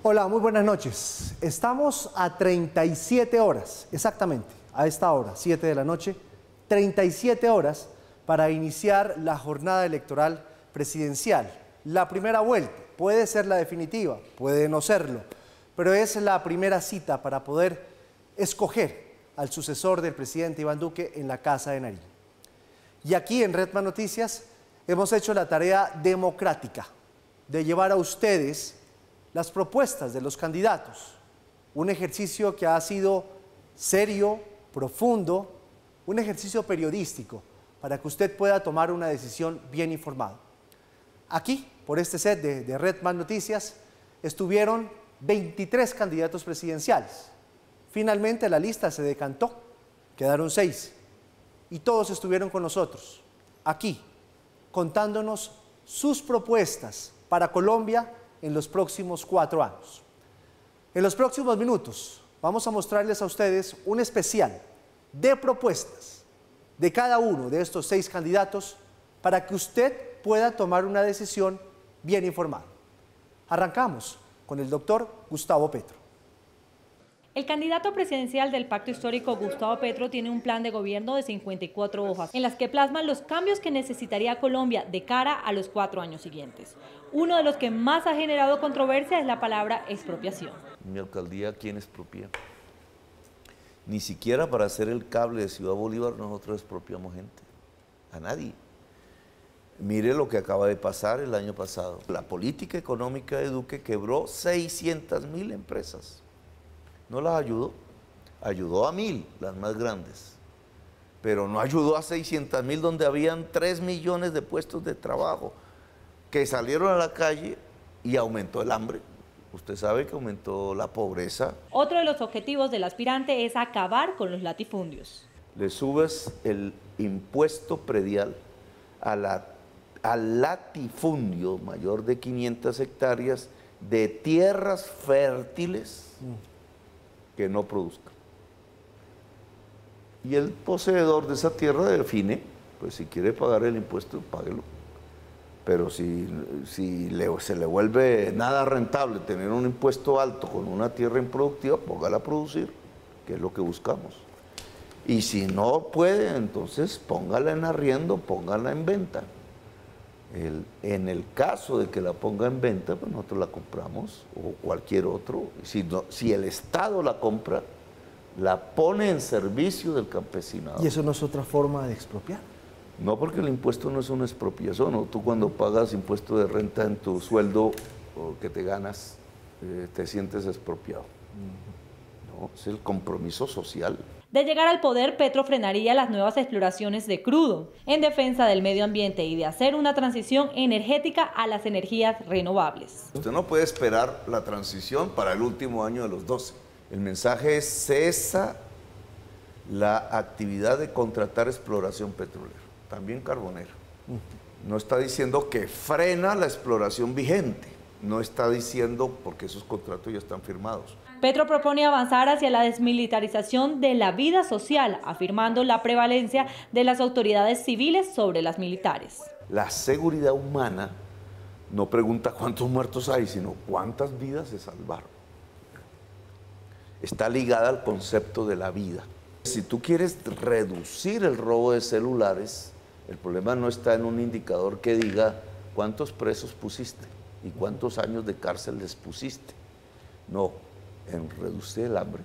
Hola, muy buenas noches. Estamos a 37 horas, exactamente, a esta hora, 7 de la noche, 37 horas para iniciar la jornada electoral presidencial. La primera vuelta, puede ser la definitiva, puede no serlo, pero es la primera cita para poder escoger al sucesor del presidente Iván Duque en la Casa de Nariño. Y aquí en Redman Noticias hemos hecho la tarea democrática de llevar a ustedes las propuestas de los candidatos, un ejercicio que ha sido serio, profundo, un ejercicio periodístico para que usted pueda tomar una decisión bien informada. Aquí, por este set de Redman Noticias, estuvieron 23 candidatos presidenciales. Finalmente la lista se decantó, quedaron 6 y todos estuvieron con nosotros, aquí, contándonos sus propuestas para Colombia en los próximos 4 años. En los próximos minutos vamos a mostrarles a ustedes un especial de propuestas de cada uno de estos 6 candidatos para que usted pueda tomar una decisión bien informada. Arrancamos con el doctor Gustavo Petro. El candidato presidencial del Pacto Histórico, Gustavo Petro, tiene un plan de gobierno de 54 hojas, en las que plasman los cambios que necesitaría Colombia de cara a los 4 años siguientes. Uno de los que más ha generado controversia es la palabra expropiación. En mi alcaldía, ¿quién expropia? Ni siquiera para hacer el cable de Ciudad Bolívar nosotros expropiamos gente, a nadie. Mire lo que acaba de pasar el año pasado. La política económica de Duque quebró 600.000 empresas. No las ayudó, ayudó a 1.000, las más grandes, pero no ayudó a 600.000 donde habían 3 millones de puestos de trabajo que salieron a la calle y aumentó el hambre. Usted sabe que aumentó la pobreza. Otro de los objetivos del aspirante es acabar con los latifundios. Le subes el impuesto predial al latifundio mayor de 500 hectáreas de tierras fértiles que no produzcan. Y el poseedor de esa tierra define, pues si quiere pagar el impuesto, páguelo. Pero si se le vuelve nada rentable tener un impuesto alto con una tierra improductiva, póngala a producir, que es lo que buscamos. Y si no puede, entonces póngala en arriendo, póngala en venta. En el caso de que la ponga en venta, pues nosotros la compramos, o cualquier otro. Si el Estado la compra, la pone en servicio del campesinado. ¿Y eso no es otra forma de expropiar? No, porque el impuesto no es una expropiación, ¿no? Tú cuando pagas impuesto de renta en tu sueldo que te ganas, te sientes expropiado. No, es el compromiso social. De llegar al poder, Petro frenaría las nuevas exploraciones de crudo en defensa del medio ambiente y de hacer una transición energética a las energías renovables. Usted no puede esperar la transición para el último año de los 12. El mensaje es: cesa la actividad de contratar exploración petrolera, también carbonera. No está diciendo que frena la exploración vigente, no está diciendo, porque esos contratos ya están firmados. Petro propone avanzar hacia la desmilitarización de la vida social, afirmando la prevalencia de las autoridades civiles sobre las militares. La seguridad humana no pregunta cuántos muertos hay, sino cuántas vidas se salvaron. Está ligada al concepto de la vida. Si tú quieres reducir el robo de celulares, el problema no está en un indicador que diga cuántos presos pusiste y cuántos años de cárcel les pusiste. No, en reducir el hambre.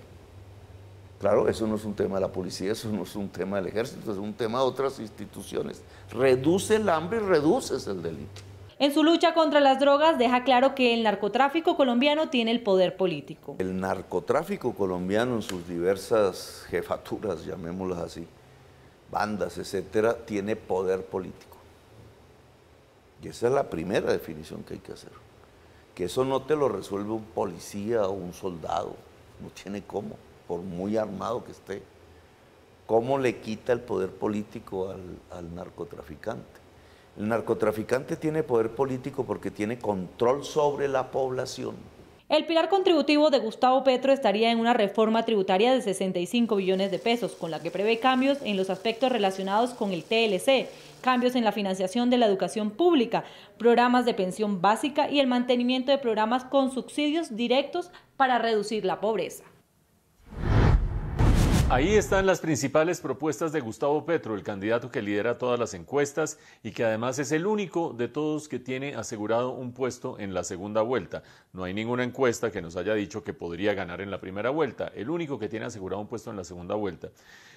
Claro, eso no es un tema de la policía, eso no es un tema del ejército, es un tema de otras instituciones. Reduce el hambre y reduces el delito. En su lucha contra las drogas deja claro que el narcotráfico colombiano tiene el poder político. El narcotráfico colombiano en sus diversas jefaturas, llamémoslas así, bandas, etcétera, tiene poder político. Y esa es la primera definición que hay que hacer. Que eso no te lo resuelve un policía o un soldado, no tiene cómo, por muy armado que esté. ¿Cómo le quita el poder político al narcotraficante? El narcotraficante tiene poder político porque tiene control sobre la población. El pilar contributivo de Gustavo Petro estaría en una reforma tributaria de 65 billones de pesos, con la que prevé cambios en los aspectos relacionados con el TLC, cambios en la financiación de la educación pública, programas de pensión básica y el mantenimiento de programas con subsidios directos para reducir la pobreza. Ahí están las principales propuestas de Gustavo Petro, el candidato que lidera todas las encuestas y que además es el único de todos que tiene asegurado un puesto en la segunda vuelta. No hay ninguna encuesta que nos haya dicho que podría ganar en la primera vuelta, el único que tiene asegurado un puesto en la segunda vuelta.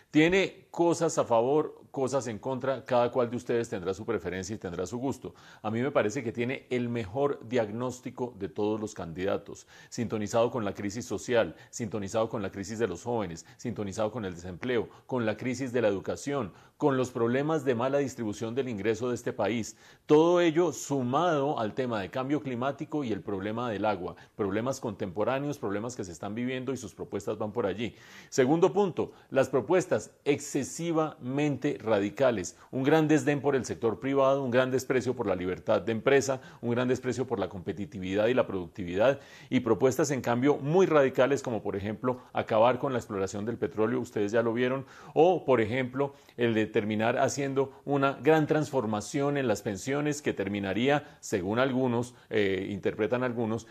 Tiene cosas a favor, cosas en contra, cada cual de ustedes tendrá su preferencia y tendrá su gusto. A mí me parece que tiene el mejor diagnóstico de todos los candidatos, sintonizado con la crisis social, sintonizado con la crisis de los jóvenes, sintonizado con el desempleo, con la crisis de la educación, con los problemas de mala distribución del ingreso de este país. Todo ello sumado al tema de cambio climático y el problema del agua, problemas contemporáneos, problemas que se están viviendo y sus propuestas van por allí. Segundo punto, las propuestas excesivamente radicales, un gran desdén por el sector privado, un gran desprecio por la libertad de empresa, un gran desprecio por la competitividad y la productividad y propuestas en cambio muy radicales como por ejemplo acabar con la exploración del petróleo, ustedes ya lo vieron, o por ejemplo el de terminar haciendo una gran transformación en las pensiones que terminaría, según algunos, interpretan algunos,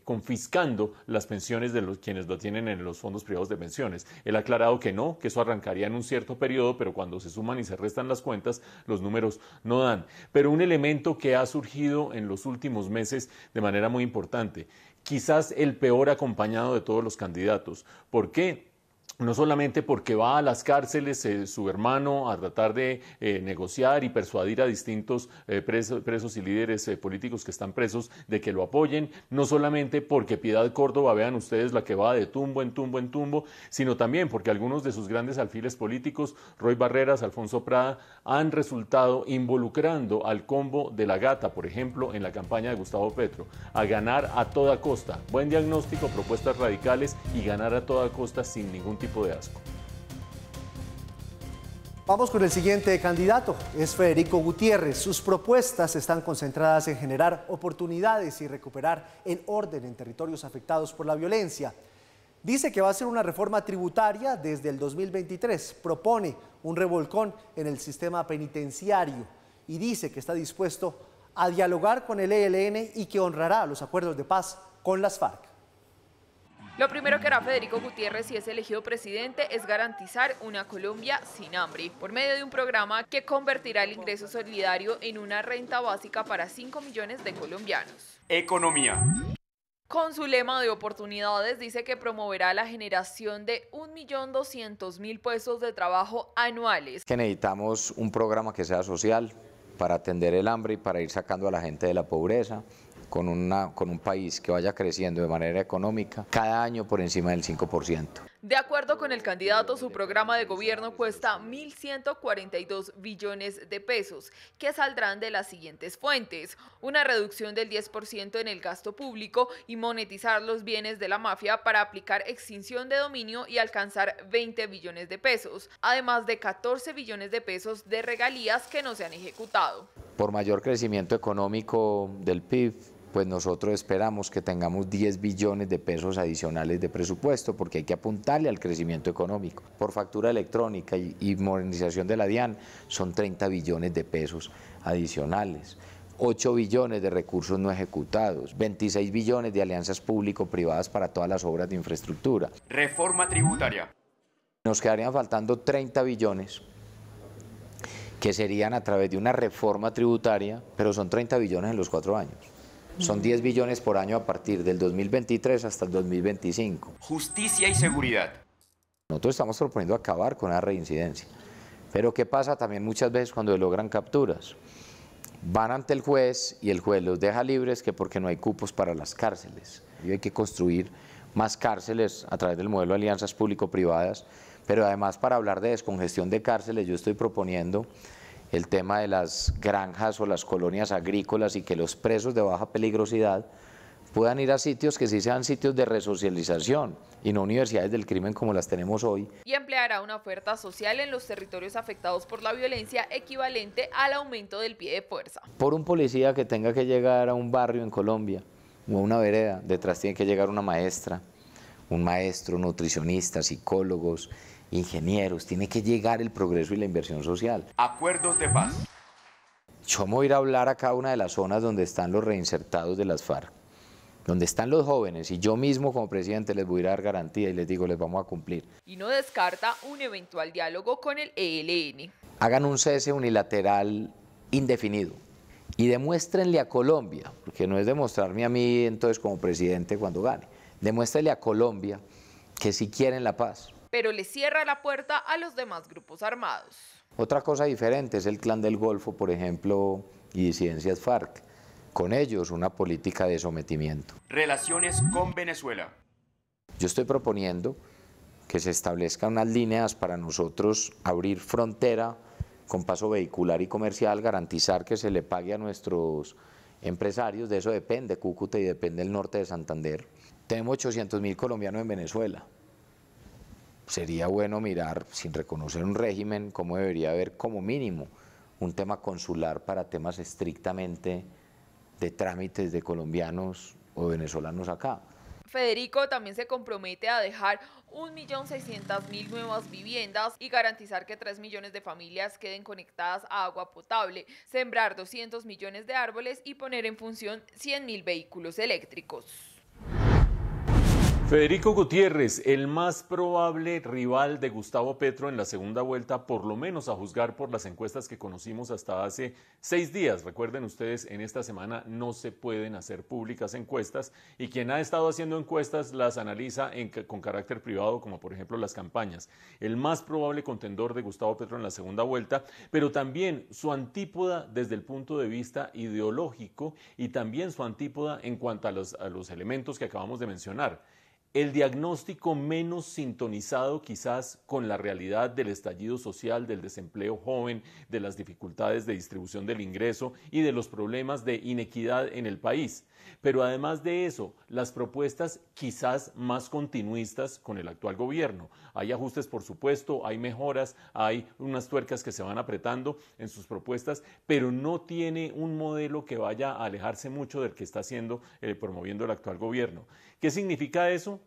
confiscando las pensiones de quienes lo tienen en los fondos privados de pensiones. Él ha aclarado que no, que eso arrancaría en un cierto periodo, pero cuando se suman y se restan las cuentas, los números no dan. Pero un elemento que ha surgido en los últimos meses de manera muy importante, quizás el peor acompañado de todos los candidatos. ¿Por qué? No solamente porque va a las cárceles su hermano a tratar de negociar y persuadir a distintos presos y líderes políticos que están presos de que lo apoyen, no solamente porque Piedad Córdoba, vean ustedes la que va de tumbo en tumbo en tumbo, sino también porque algunos de sus grandes alfiles políticos, Roy Barreras, Alfonso Prada, han resultado involucrando al combo de la Gata, por ejemplo, en la campaña de Gustavo Petro, a ganar a toda costa. Buen diagnóstico, propuestas radicales y ganar a toda costa sin ningún tipo de asco. Vamos con el siguiente candidato, es Federico Gutiérrez. Sus propuestas están concentradas en generar oportunidades y recuperar el orden en territorios afectados por la violencia. Dice que va a hacer una reforma tributaria desde el 2023, propone un revolcón en el sistema penitenciario y dice que está dispuesto a dialogar con el ELN y que honrará los acuerdos de paz con las FARC. Lo primero que hará Federico Gutiérrez si es elegido presidente es garantizar una Colombia sin hambre, por medio de un programa que convertirá el ingreso solidario en una renta básica para 5 millones de colombianos. Economía. Con su lema de oportunidades dice que promoverá la generación de 1.200.000 puestos de trabajo anuales. Que necesitamos un programa que sea social para atender el hambre y para ir sacando a la gente de la pobreza. Con un país que vaya creciendo de manera económica cada año por encima del 5%. De acuerdo con el candidato, su programa de gobierno cuesta 1.142 billones de pesos, que saldrán de las siguientes fuentes: una reducción del 10% en el gasto público y monetizar los bienes de la mafia para aplicar extinción de dominio y alcanzar 20 billones de pesos, además de 14 billones de pesos de regalías que no se han ejecutado. Por mayor crecimiento económico del PIB, pues nosotros esperamos que tengamos 10 billones de pesos adicionales de presupuesto, porque hay que apuntarle al crecimiento económico. Por factura electrónica y modernización de la DIAN son 30 billones de pesos adicionales. 8 billones de recursos no ejecutados, 26 billones de alianzas público-privadas para todas las obras de infraestructura. Reforma tributaria. Nos quedarían faltando 30 billones que serían a través de una reforma tributaria, pero son 30 billones en los 4 años. Son 10 billones por año a partir del 2023 hasta el 2025. Justicia y seguridad. Nosotros estamos proponiendo acabar con la reincidencia. Pero ¿qué pasa también muchas veces cuando logran capturas? Van ante el juez y el juez los deja libres que porque no hay cupos para las cárceles. Y hay que construir más cárceles a través del modelo de alianzas público-privadas, pero además para hablar de descongestión de cárceles yo estoy proponiendo el tema de las granjas o las colonias agrícolas y que los presos de baja peligrosidad puedan ir a sitios que sí sean sitios de resocialización y no universidades del crimen como las tenemos hoy. Y empleará una oferta social en los territorios afectados por la violencia equivalente al aumento del pie de fuerza. Por un policía que tenga que llegar a un barrio en Colombia o a una vereda, detrás tiene que llegar una maestra, un maestro, nutricionistas, psicólogos, ingenieros, tiene que llegar el progreso y la inversión social. Acuerdos de paz. Yo me voy a ir a hablar a cada una de las zonas donde están los reinsertados de las FARC, donde están los jóvenes, y yo mismo como presidente les voy a dar garantía y les digo, les vamos a cumplir. Y no descarta un eventual diálogo con el ELN. Hagan un cese unilateral indefinido y demuéstrenle a Colombia, porque no es demostrarme a mí entonces como presidente cuando gane, demuéstrenle a Colombia que si quieren la paz. Pero le cierra la puerta a los demás grupos armados. Otra cosa diferente es el Clan del Golfo, por ejemplo, y disidencias FARC. Con ellos una política de sometimiento. Relaciones con Venezuela. Yo estoy proponiendo que se establezcan unas líneas para nosotros abrir frontera con paso vehicular y comercial, garantizar que se le pague a nuestros empresarios, de eso depende Cúcuta y depende el norte de Santander. Tenemos 800.000 colombianos en Venezuela. Sería bueno mirar, sin reconocer un régimen, cómo debería haber como mínimo un tema consular para temas estrictamente de trámites de colombianos o venezolanos acá. Federico también se compromete a dejar 1.600.000 nuevas viviendas y garantizar que 3 millones de familias queden conectadas a agua potable, sembrar 200 millones de árboles y poner en función 100.000 vehículos eléctricos. Federico Gutiérrez, el más probable rival de Gustavo Petro en la segunda vuelta, por lo menos a juzgar por las encuestas que conocimos hasta hace 6 días. Recuerden ustedes, en esta semana no se pueden hacer públicas encuestas y quien ha estado haciendo encuestas las analiza con carácter privado, como por ejemplo las campañas. El más probable contendor de Gustavo Petro en la segunda vuelta, pero también su antípoda desde el punto de vista ideológico y también su antípoda en cuanto a los elementos que acabamos de mencionar. El diagnóstico menos sintonizado quizás con la realidad del estallido social, del desempleo joven, de las dificultades de distribución del ingreso y de los problemas de inequidad en el país. Pero además de eso, las propuestas quizás más continuistas con el actual gobierno. Hay ajustes, por supuesto, hay mejoras, hay unas tuercas que se van apretando en sus propuestas, pero no tiene un modelo que vaya a alejarse mucho del que está haciendo, promoviendo el actual gobierno. ¿Qué significa eso?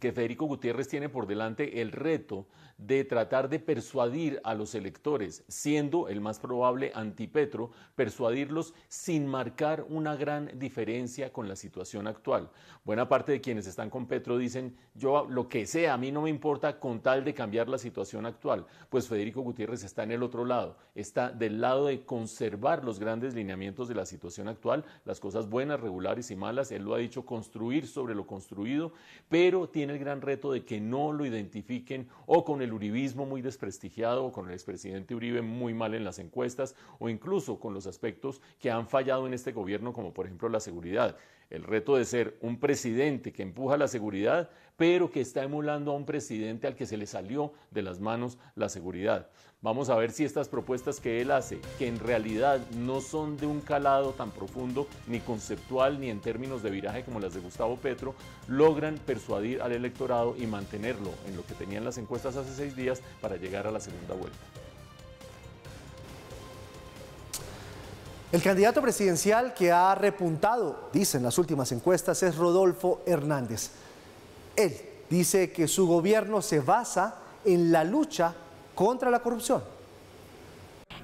Que Federico Gutiérrez tiene por delante el reto de tratar de persuadir a los electores, siendo el más probable antipetro, persuadirlos sin marcar una gran diferencia con la situación actual. Buena parte de quienes están con Petro dicen, yo lo que sea, a mí no me importa con tal de cambiar la situación actual. Pues Federico Gutiérrez está en el otro lado, está del lado de conservar los grandes lineamientos de la situación actual, las cosas buenas, regulares y malas, él lo ha dicho, construir sobre lo construido, pero tiene el gran reto de que no lo identifiquen o con el uribismo muy desprestigiado o con el expresidente Uribe muy mal en las encuestas o incluso con los aspectos que han fallado en este gobierno como por ejemplo la seguridad. El reto de ser un presidente que empuja la seguridad pero que está emulando a un presidente al que se le salió de las manos la seguridad. Vamos a ver si estas propuestas que él hace, que en realidad no son de un calado tan profundo, ni conceptual, ni en términos de viraje como las de Gustavo Petro, logran persuadir al electorado y mantenerlo en lo que tenían las encuestas hace 6 días para llegar a la segunda vuelta. El candidato presidencial que ha repuntado, dicen las últimas encuestas, es Rodolfo Hernández. Él dice que su gobierno se basa en la lucha contra la corrupción.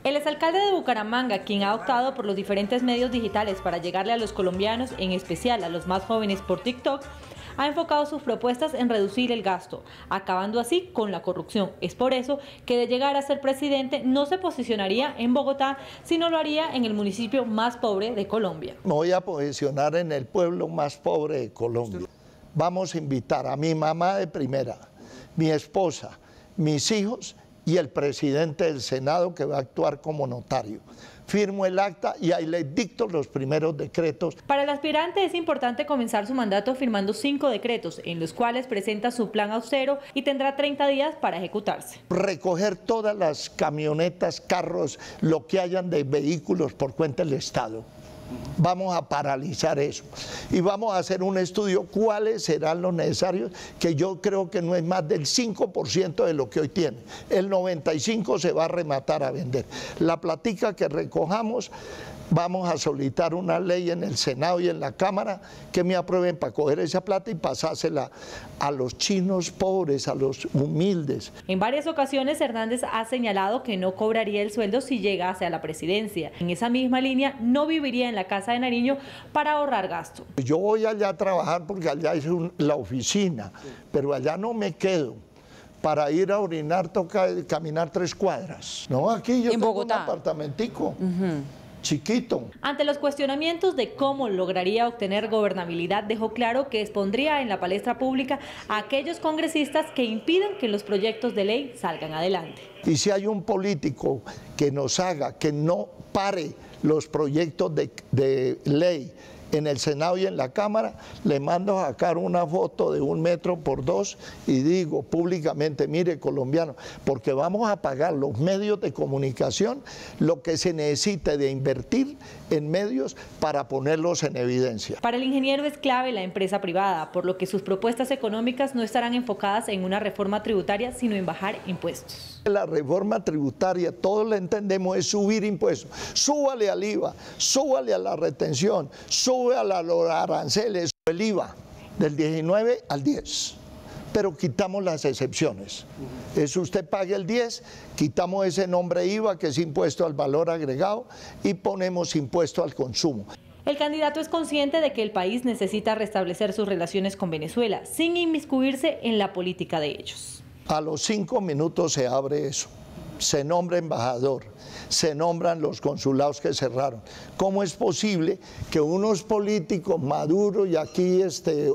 El exalcalde de Bucaramanga, quien ha optado por los diferentes medios digitales para llegarle a los colombianos, en especial a los más jóvenes por TikTok, ha enfocado sus propuestas en reducir el gasto, acabando así con la corrupción. Es por eso que de llegar a ser presidente no se posicionaría en Bogotá, sino lo haría en el municipio más pobre de Colombia. Me voy a posicionar en el pueblo más pobre de Colombia. Vamos a invitar a mi mamá de primera, mi esposa, mis hijos y el presidente del Senado que va a actuar como notario. Firmo el acta y ahí les dicto los primeros decretos. Para el aspirante es importante comenzar su mandato firmando 5 decretos, en los cuales presenta su plan austero y tendrá 30 días para ejecutarse. Recoger todas las camionetas, carros, lo que hayan de vehículos por cuenta del Estado. Vamos a paralizar eso y vamos a hacer un estudio cuáles serán los necesarios, que yo creo que no es más del 5% de lo que hoy tiene. El 95% se va a rematar a vender. La platica que recojamos, vamos a solicitar una ley en el Senado y en la Cámara que me aprueben para coger esa plata y pasársela a los chinos pobres, a los humildes. En varias ocasiones Hernández ha señalado que no cobraría el sueldo si llegase a la presidencia. En esa misma línea, no viviría en la Casa de Nariño para ahorrar gasto. Yo voy allá a trabajar porque allá es la oficina, pero allá no me quedo. Para ir a orinar toca caminar 3 cuadras. No, aquí yo tengo un apartamentico. Chiquito. Ante los cuestionamientos de cómo lograría obtener gobernabilidad, dejó claro que expondría en la palestra pública a aquellos congresistas que impidan que los proyectos de ley salgan adelante. Y si hay un político que nos haga que no pare los proyectos de ley en el Senado y en la Cámara, le mando a sacar una foto de 1 metro por 2 y digo públicamente, mire colombiano, porque vamos a pagar los medios de comunicación lo que se necesite de invertir en medios para ponerlos en evidencia. Para el ingeniero es clave la empresa privada, por lo que sus propuestas económicas no estarán enfocadas en una reforma tributaria, sino en bajar impuestos. La reforma tributaria, todos la entendemos, es subir impuestos. Súbale al IVA, súbale a la retención, sube a los aranceles, el IVA del 19 al 10. Pero quitamos las excepciones. Eso usted pague el 10, quitamos ese nombre IVA que es impuesto al valor agregado y ponemos impuesto al consumo. El candidato es consciente de que el país necesita restablecer sus relaciones con Venezuela, sin inmiscuirse en la política de ellos. A los 5 minutos se abre eso, se nombra embajador, se nombran los consulados que cerraron. ¿Cómo es posible que unos políticos, Maduro y aquí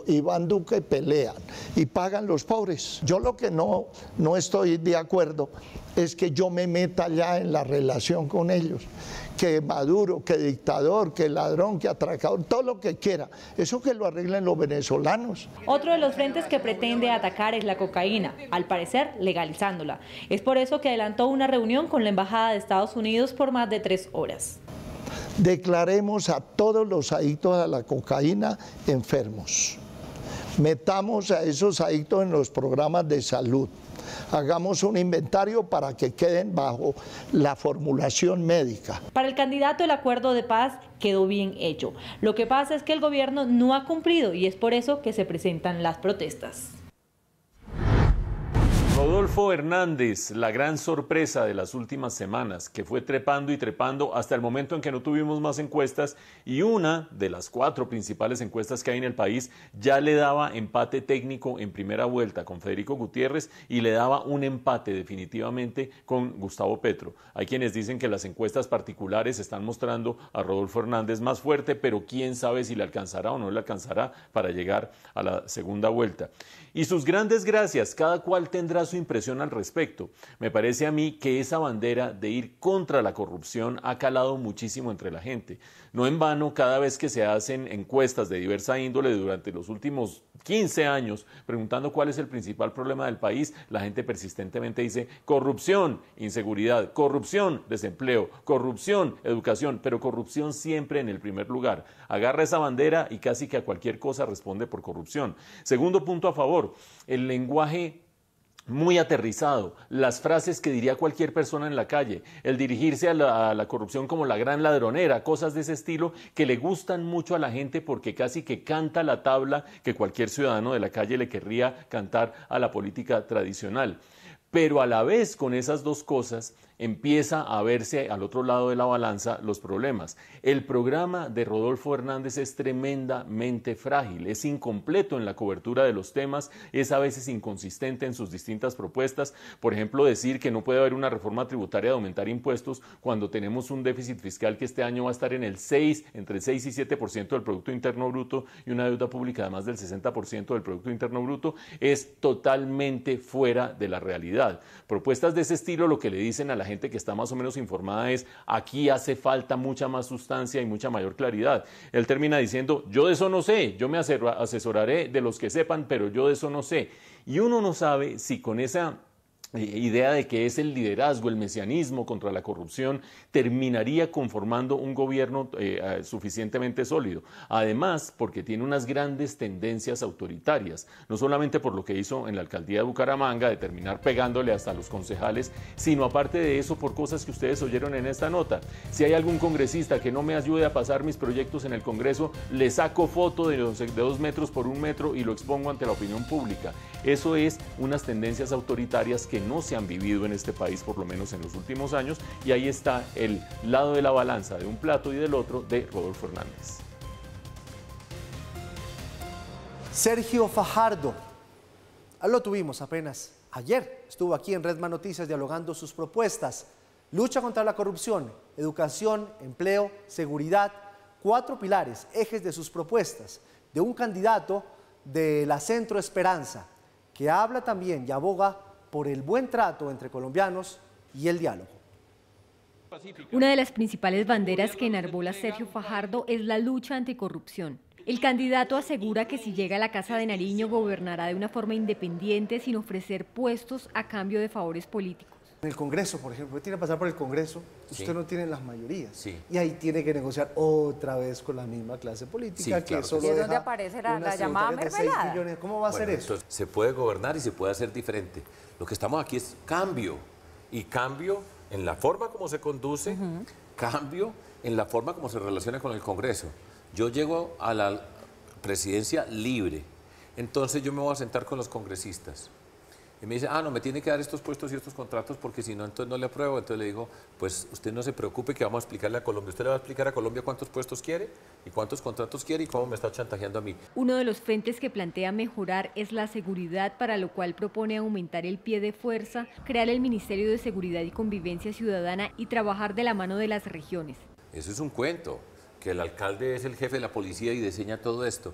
Iván Duque, pelean y pagan los pobres? Yo lo que no estoy de acuerdo es que yo me meta ya en la relación con ellos. Que Maduro, que dictador, que ladrón, que atracador, todo lo que quiera. Eso que lo arreglen los venezolanos. Otro de los frentes que pretende atacar es la cocaína, al parecer legalizándola. Es por eso que adelantó una reunión con la Embajada de Estados Unidos por más de 3 horas. Declaremos a todos los adictos a la cocaína enfermos. Metamos a esos adictos en los programas de salud. Hagamos un inventario para que queden bajo la formulación médica. Para el candidato el acuerdo de paz quedó bien hecho. Lo que pasa es que el gobierno no ha cumplido y es por eso que se presentan las protestas. Rodolfo Hernández, la gran sorpresa de las últimas semanas, que fue trepando y trepando hasta el momento en que no tuvimos más encuestas y una de las 4 principales encuestas que hay en el país ya le daba empate técnico en primera vuelta con Federico Gutiérrez y le daba un empate definitivamente con Gustavo Petro. Hay quienes dicen que las encuestas particulares están mostrando a Rodolfo Hernández más fuerte, pero quién sabe si le alcanzará o no le alcanzará para llegar a la segunda vuelta. Y sus grandes gracias, cada cual tendrá su impresión al respecto. Me parece a mí que esa bandera de ir contra la corrupción ha calado muchísimo entre la gente. No en vano, cada vez que se hacen encuestas de diversa índole durante los últimos 15 años, preguntando cuál es el principal problema del país, la gente persistentemente dice corrupción, inseguridad, corrupción, desempleo, corrupción, educación, pero corrupción siempre en el primer lugar. Agarra esa bandera y casi que a cualquier cosa responde por corrupción. Segundo punto a favor, el lenguaje muy aterrizado, las frases que diría cualquier persona en la calle, el dirigirse a la corrupción como la gran ladronera, cosas de ese estilo que le gustan mucho a la gente porque casi que canta la tabla que cualquier ciudadano de la calle le querría cantar a la política tradicional. Pero a la vez con esas dos cosas empieza a verse al otro lado de la balanza los problemas. El programa de Rodolfo Hernández es tremendamente frágil, es incompleto en la cobertura de los temas, es a veces inconsistente en sus distintas propuestas. Por ejemplo, decir que no puede haber una reforma tributaria de aumentar impuestos cuando tenemos un déficit fiscal que este año va a estar entre el 6 y 7% del Producto Interno Bruto y una deuda pública de más del 60% del Producto Interno Bruto, es totalmente fuera de la realidad. Propuestas de ese estilo lo que le dicen a la gente que está más o menos informada es: aquí hace falta mucha más sustancia y mucha mayor claridad. Él termina diciendo: yo de eso no sé, yo me asesoraré de los que sepan, pero yo de eso no sé. Y uno no sabe si con esa idea de que es el liderazgo, el mesianismo contra la corrupción, terminaría conformando un gobierno suficientemente sólido. Además, porque tiene unas grandes tendencias autoritarias, no solamente por lo que hizo en la alcaldía de Bucaramanga, de terminar pegándole hasta a los concejales, sino aparte de eso, por cosas que ustedes oyeron en esta nota. Si hay algún congresista que no me ayude a pasar mis proyectos en el Congreso, le saco foto de 2 metros por 1 metro y lo expongo ante la opinión pública. Eso es unas tendencias autoritarias que no se han vivido en este país, por lo menos en los últimos años, y ahí está el lado de la balanza de un plato y del otro de Rodolfo Hernández. Sergio Fajardo, lo tuvimos apenas ayer, estuvo aquí en Redman Noticias dialogando sus propuestas: lucha contra la corrupción, educación, empleo, seguridad, 4 pilares, ejes de sus propuestas, de un candidato de la Centro Esperanza, que habla también y aboga por el buen trato entre colombianos y el diálogo. Una de las principales banderas que enarbola Sergio Fajardo es la lucha anticorrupción. El candidato asegura que si llega a la Casa de Nariño gobernará de una forma independiente sin ofrecer puestos a cambio de favores políticos. En el Congreso, por ejemplo, tiene que pasar por el Congreso, usted no tiene las mayorías. Sí. Y ahí tiene que negociar otra vez con la misma clase política, Sí, claro, que solo ¿Y es deja donde aparece la llamada de 6 mermelada? millones. ¿Cómo va a ser eso? Entonces, se puede gobernar y se puede hacer diferente. Lo que estamos aquí es cambio. Y cambio en la forma como se conduce, cambio en la forma como se relaciona con el Congreso. Yo llego a la presidencia libre, entonces yo me voy a sentar con los congresistas. Y me dice, no, me tiene que dar estos puestos y estos contratos porque si no, entonces no le apruebo. Entonces le digo, pues usted no se preocupe que vamos a explicarle a Colombia. Usted le va a explicar a Colombia cuántos puestos quiere y cuántos contratos quiere y cómo me está chantajeando a mí. Uno de los frentes que plantea mejorar es la seguridad, para lo cual propone aumentar el pie de fuerza, crear el Ministerio de Seguridad y Convivencia Ciudadana y trabajar de la mano de las regiones. Eso es un cuento, que el alcalde es el jefe de la policía y diseña todo esto.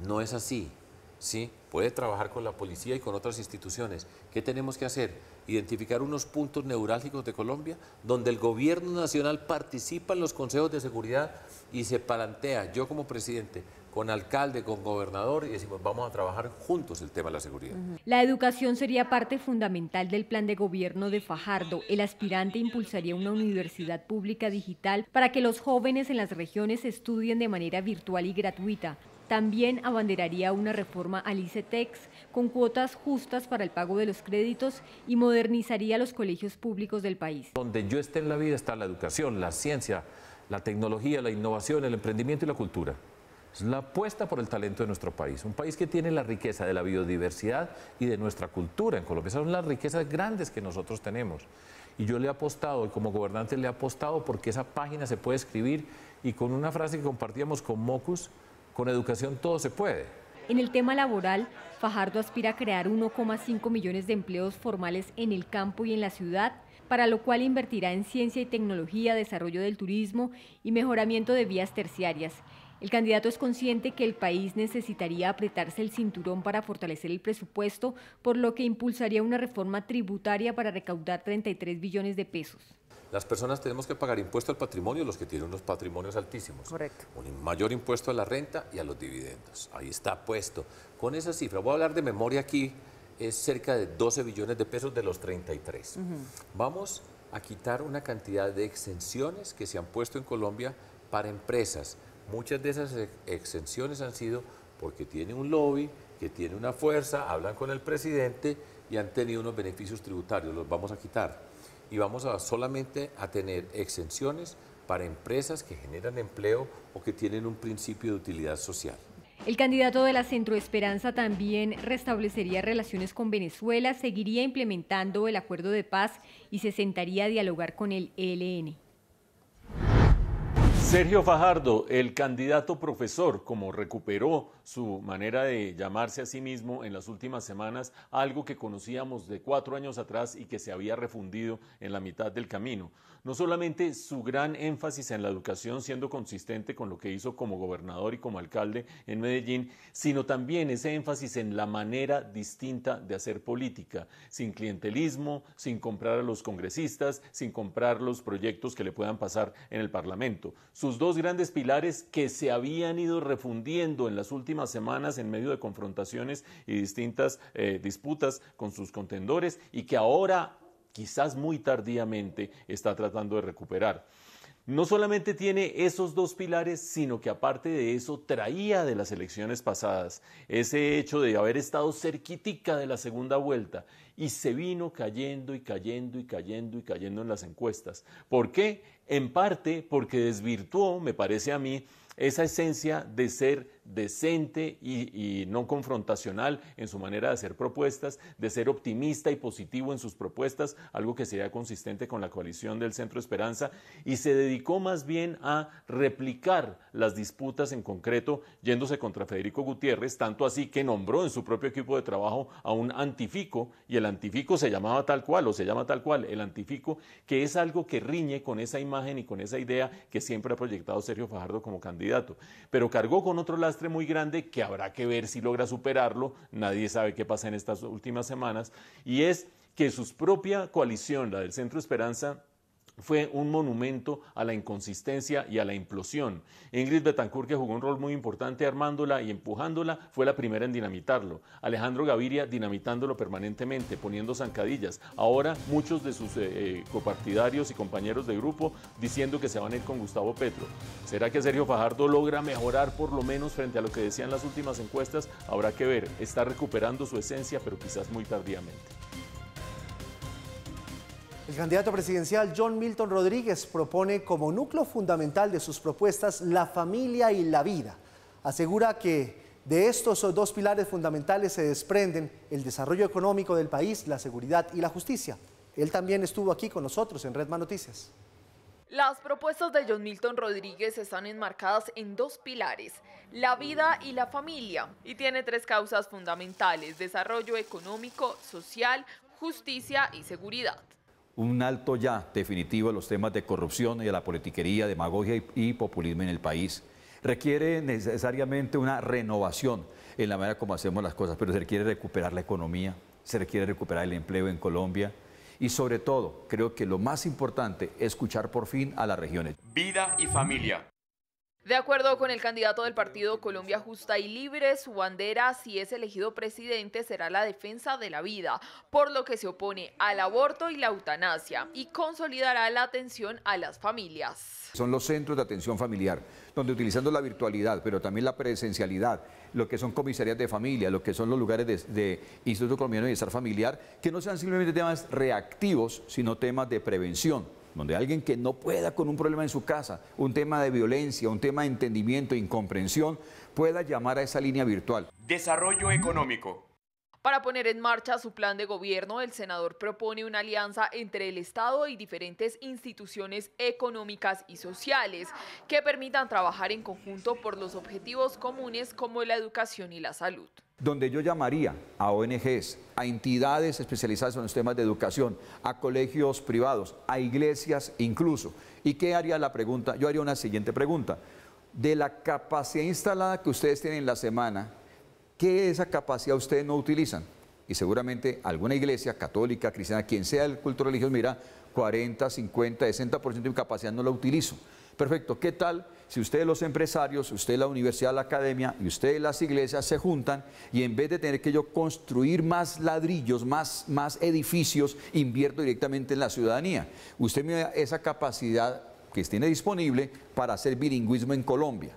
No es así. Sí, puede trabajar con la policía y con otras instituciones. ¿Qué tenemos que hacer? Identificar unos puntos neurálgicos de Colombia donde el gobierno nacional participa en los consejos de seguridad y se plantea, yo como presidente, con alcalde, con gobernador, y decimos, vamos a trabajar juntos el tema de la seguridad. La educación sería parte fundamental del plan de gobierno de Fajardo. El aspirante impulsaría una universidad pública digital para que los jóvenes en las regiones estudien de manera virtual y gratuita. También abanderaría una reforma al ICETEX con cuotas justas para el pago de los créditos y modernizaría los colegios públicos del país. Donde yo esté en la vida está la educación, la ciencia, la tecnología, la innovación, el emprendimiento y la cultura. Es la apuesta por el talento de nuestro país, un país que tiene la riqueza de la biodiversidad y de nuestra cultura en Colombia. Esas son las riquezas grandes que nosotros tenemos. Y yo le he apostado, y como gobernante le he apostado porque esa página se puede escribir y con una frase que compartíamos con Mocus, con educación todo se puede. En el tema laboral, Fajardo aspira a crear 1,5 millones de empleos formales en el campo y en la ciudad, para lo cual invertirá en ciencia y tecnología, desarrollo del turismo y mejoramiento de vías terciarias. El candidato es consciente que el país necesitaría apretarse el cinturón para fortalecer el presupuesto, por lo que impulsaría una reforma tributaria para recaudar 33 billones de pesos. Las personas tenemos que pagar impuesto al patrimonio, los que tienen unos patrimonios altísimos. Correcto. Un mayor impuesto a la renta y a los dividendos. Ahí está puesto. Con esa cifra, voy a hablar de memoria aquí, es cerca de 12 billones de pesos de los 33. Vamos a quitar una cantidad de exenciones que se han puesto en Colombia para empresas. Muchas de esas exenciones han sido porque tiene un lobby, que tiene una fuerza, hablan con el presidente y han tenido unos beneficios tributarios, los vamos a quitar. Y vamos a solamente a tener exenciones para empresas que generan empleo o que tienen un principio de utilidad social. El candidato de la Centro Esperanza también restablecería relaciones con Venezuela, seguiría implementando el acuerdo de paz y se sentaría a dialogar con el ELN. Sergio Fajardo, el candidato profesor, como recuperó su manera de llamarse a sí mismo en las últimas semanas, algo que conocíamos de 4 años atrás y que se había refundido en la mitad del camino. no solamente su gran énfasis en la educación, siendo consistente con lo que hizo como gobernador y como alcalde en Medellín, sino también ese énfasis en la manera distinta de hacer política, sin clientelismo, sin comprar a los congresistas, sin comprar los proyectos que le puedan pasar en el Parlamento. Sus dos grandes pilares que se habían ido refundiendo en las últimas semanas en medio de confrontaciones y distintas disputas con sus contendores y que ahora, quizás muy tardíamente, está tratando de recuperar. No solamente tiene esos dos pilares, sino que aparte de eso traía de las elecciones pasadas ese hecho de haber estado cerquitica de la segunda vuelta y se vino cayendo y cayendo y cayendo y cayendo en las encuestas. ¿Por qué? En parte porque desvirtuó, me parece a mí, esa esencia de ser decente y no confrontacional en su manera de hacer propuestas, de ser optimista y positivo en sus propuestas, algo que sería consistente con la coalición del Centro Esperanza, y se dedicó más bien a replicar las disputas en concreto, yéndose contra Federico Gutiérrez, tanto así que nombró en su propio equipo de trabajo a un antifico, y el antifico se llamaba tal cual, o se llama tal cual, el antifico, que es algo que riñe con esa imagen y con esa idea que siempre ha proyectado Sergio Fajardo como candidato, pero cargó con otro lastre muy grande que habrá que ver si logra superarlo, nadie sabe qué pasa en estas últimas semanas, y es que su propia coalición, la del Centro Esperanza, fue un monumento a la inconsistencia y a la implosión. Ingrid Betancourt, que jugó un rol muy importante armándola y empujándola, fue la primera en dinamitarlo. Alejandro Gaviria dinamitándolo permanentemente, poniendo zancadillas. Ahora muchos de sus copartidarios y compañeros de grupo diciendo que se van a ir con Gustavo Petro. ¿Será que Sergio Fajardo logra mejorar por lo menos frente a lo que decían las últimas encuestas? Habrá que ver. Está recuperando su esencia, pero quizás muy tardíamente. El candidato presidencial John Milton Rodríguez propone como núcleo fundamental de sus propuestas la familia y la vida. Asegura que de estos dos pilares fundamentales se desprenden el desarrollo económico del país, la seguridad y la justicia. Él también estuvo aquí con nosotros en Redman Noticias. Las propuestas de John Milton Rodríguez están enmarcadas en dos pilares, la vida y la familia, y tiene tres causas fundamentales: desarrollo económico, social, justicia y seguridad. Un alto ya definitivo a los temas de corrupción y a la politiquería, demagogia y populismo en el país. Requiere necesariamente una renovación en la manera como hacemos las cosas, pero se requiere recuperar la economía, se requiere recuperar el empleo en Colombia y sobre todo, creo que lo más importante es escuchar por fin a las regiones. Vida y familia. De acuerdo con el candidato del partido Colombia Justa y Libre, su bandera, si es elegido presidente, será la defensa de la vida, por lo que se opone al aborto y la eutanasia y consolidará la atención a las familias. Son los centros de atención familiar, donde utilizando la virtualidad, pero también la presencialidad, lo que son comisarías de familia, lo que son los lugares de Instituto Colombiano de Bienestar Familiar, que no sean simplemente temas reactivos, sino temas de prevención, donde alguien que no pueda con un problema en su casa, un tema de violencia, un tema de entendimiento, incomprensión, pueda llamar a esa línea virtual. Desarrollo económico. Para poner en marcha su plan de gobierno, el senador propone una alianza entre el Estado y diferentes instituciones económicas y sociales que permitan trabajar en conjunto por los objetivos comunes como la educación y la salud. Donde yo llamaría a ONGs, a entidades especializadas en los temas de educación, a colegios privados, a iglesias incluso. ¿Y qué haría la pregunta? Yo haría una siguiente pregunta. De la capacidad instalada que ustedes tienen en la semana, ¿qué de esa capacidad ustedes no utilizan? Y seguramente alguna iglesia católica, cristiana, quien sea el culto religioso, mira, 40, 50, 60% de mi capacidad no la utilizo. Perfecto, ¿qué tal si ustedes los empresarios, ustedes la universidad, la academia y ustedes las iglesias se juntan y en vez de tener que yo construir más ladrillos, más edificios, invierto directamente en la ciudadanía? Usted me da esa capacidad que tiene disponible para hacer bilingüismo en Colombia.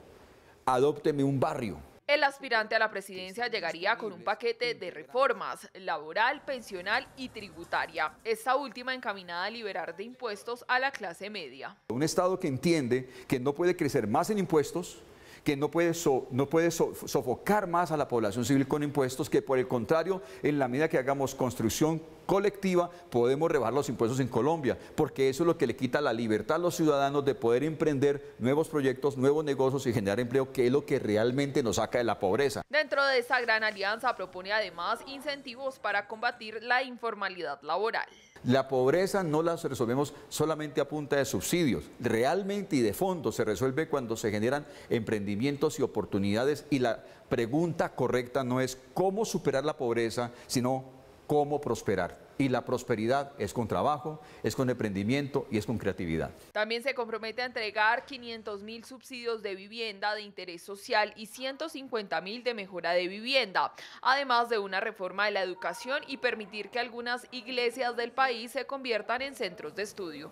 Adópteme un barrio. El aspirante a la presidencia llegaría con un paquete de reformas laboral, pensional y tributaria, esta última encaminada a liberar de impuestos a la clase media. Un Estado que entiende que no puede crecer más en impuestos, que no puede sofocar más a la población civil con impuestos, que por el contrario, en la medida que hagamos construcción colectiva, podemos rebajar los impuestos en Colombia, porque eso es lo que le quita la libertad a los ciudadanos de poder emprender nuevos proyectos, nuevos negocios y generar empleo, que es lo que realmente nos saca de la pobreza. Dentro de esta gran alianza propone además incentivos para combatir la informalidad laboral. La pobreza no la resolvemos solamente a punta de subsidios, realmente y de fondo se resuelve cuando se generan emprendimientos y oportunidades, y la pregunta correcta no es cómo superar la pobreza, sino cómo prosperar. Y la prosperidad es con trabajo, es con emprendimiento y es con creatividad. También se compromete a entregar 500.000 subsidios de vivienda de interés social y 150.000 de mejora de vivienda, además de una reforma de la educación y permitir que algunas iglesias del país se conviertan en centros de estudio.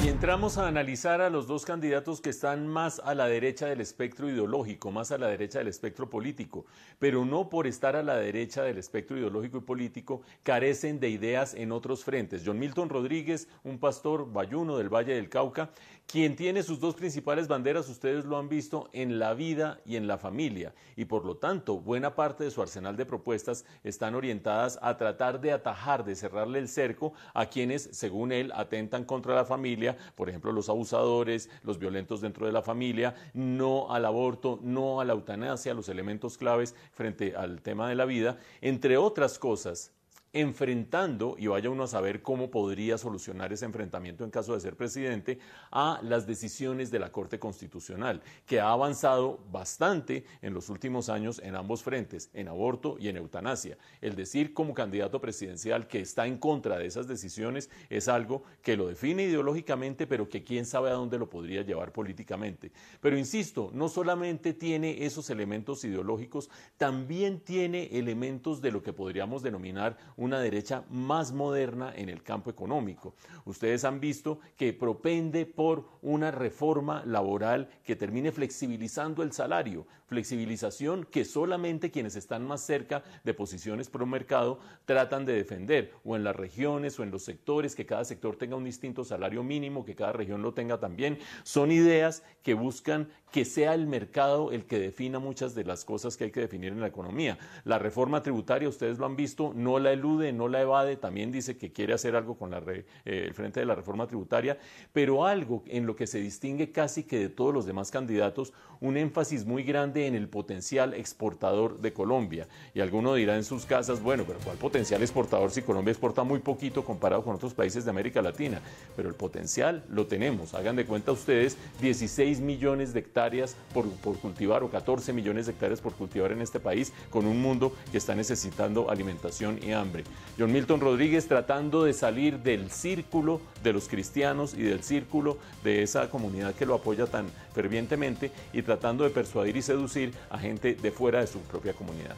Y entramos a analizar a los dos candidatos que están más a la derecha del espectro ideológico, más a la derecha del espectro político, pero no por estar a la derecha del espectro ideológico y político carecen de ideas en otros frentes. John Milton Rodríguez, un pastor bayuno del Valle del Cauca, quien tiene sus dos principales banderas, ustedes lo han visto, en la vida y en la familia, y por lo tanto buena parte de su arsenal de propuestas están orientadas a tratar de atajar, de cerrarle el cerco a quienes, según él, atentan contra la familia, por ejemplo los abusadores, los violentos dentro de la familia, no al aborto, no a la eutanasia, los elementos claves frente al tema de la vida, entre otras cosas, enfrentando, y vaya uno a saber cómo podría solucionar ese enfrentamiento en caso de ser presidente, a las decisiones de la Corte Constitucional, que ha avanzado bastante en los últimos años en ambos frentes, en aborto y en eutanasia. El decir como candidato presidencial que está en contra de esas decisiones es algo que lo define ideológicamente, pero que quién sabe a dónde lo podría llevar políticamente. Pero insisto, no solamente tiene esos elementos ideológicos, también tiene elementos de lo que podríamos denominar una derecha más moderna en el campo económico. Ustedes han visto que propende por una reforma laboral que termine flexibilizando el salario, flexibilización que solamente quienes están más cerca de posiciones pro mercado tratan de defender, o en las regiones o en los sectores, que cada sector tenga un distinto salario mínimo, que cada región lo tenga también. Son ideas que buscan que sea el mercado el que defina muchas de las cosas que hay que definir en la economía. La reforma tributaria, ustedes lo han visto, no la elude, no la evade, también dice que quiere hacer algo con el frente de la reforma tributaria, pero algo en lo que se distingue casi que de todos los demás candidatos, un énfasis muy grande en el potencial exportador de Colombia. Y alguno dirá en sus casas, bueno, pero ¿cuál potencial exportador si Colombia exporta muy poquito comparado con otros países de América Latina? Pero el potencial lo tenemos. Hagan de cuenta ustedes 16 millones de hectáreas por cultivar, o 14 millones de hectáreas por cultivar en este país, con un mundo que está necesitando alimentación y hambre. John Milton Rodríguez tratando de salir del círculo de los cristianos y del círculo de esa comunidad que lo apoya tan fervientemente, y tratando de persuadir y seducir a gente de fuera de su propia comunidad.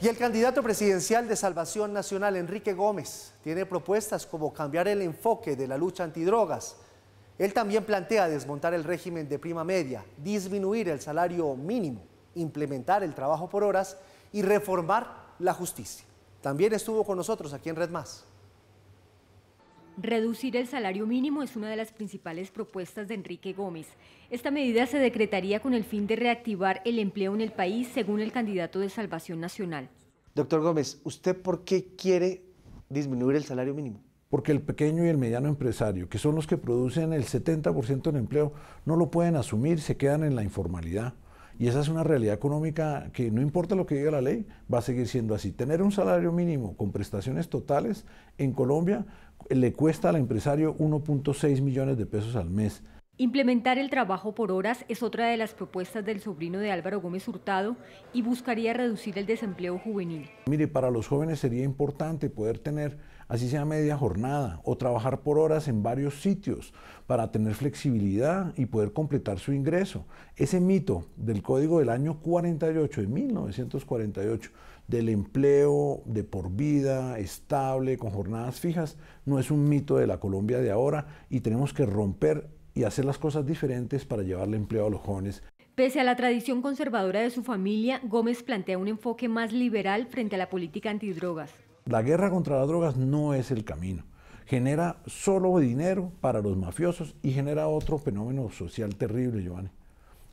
Y el candidato presidencial de Salvación Nacional, Enrique Gómez, tiene propuestas como cambiar el enfoque de la lucha antidrogas. Él también plantea desmontar el régimen de prima media, disminuir el salario mínimo, implementar el trabajo por horas y reformar la justicia. También estuvo con nosotros aquí en Red Más. Reducir el salario mínimo es una de las principales propuestas de Enrique Gómez. Esta medida se decretaría con el fin de reactivar el empleo en el país, según el candidato de Salvación Nacional. Doctor Gómez, ¿usted por qué quiere disminuir el salario mínimo? Porque el pequeño y el mediano empresario, que son los que producen el 70% del empleo, no lo pueden asumir, se quedan en la informalidad. Y esa es una realidad económica que no importa lo que diga la ley, va a seguir siendo así. Tener un salario mínimo con prestaciones totales en Colombia le cuesta al empresario 1.6 millones de pesos al mes. Implementar el trabajo por horas es otra de las propuestas del sobrino de Álvaro Gómez Hurtado y buscaría reducir el desempleo juvenil. Mire, para los jóvenes sería importante poder tener, así sea media jornada, o trabajar por horas en varios sitios para tener flexibilidad y poder completar su ingreso. Ese mito del Código del año 48, de 1948, del empleo de por vida, estable, con jornadas fijas, no es un mito de la Colombia de ahora, y tenemos que romper y hacer las cosas diferentes para llevarle empleo a los jóvenes. Pese a la tradición conservadora de su familia, Gómez plantea un enfoque más liberal frente a la política antidrogas. La guerra contra las drogas no es el camino. Genera solo dinero para los mafiosos y genera otro fenómeno social terrible, Giovanni.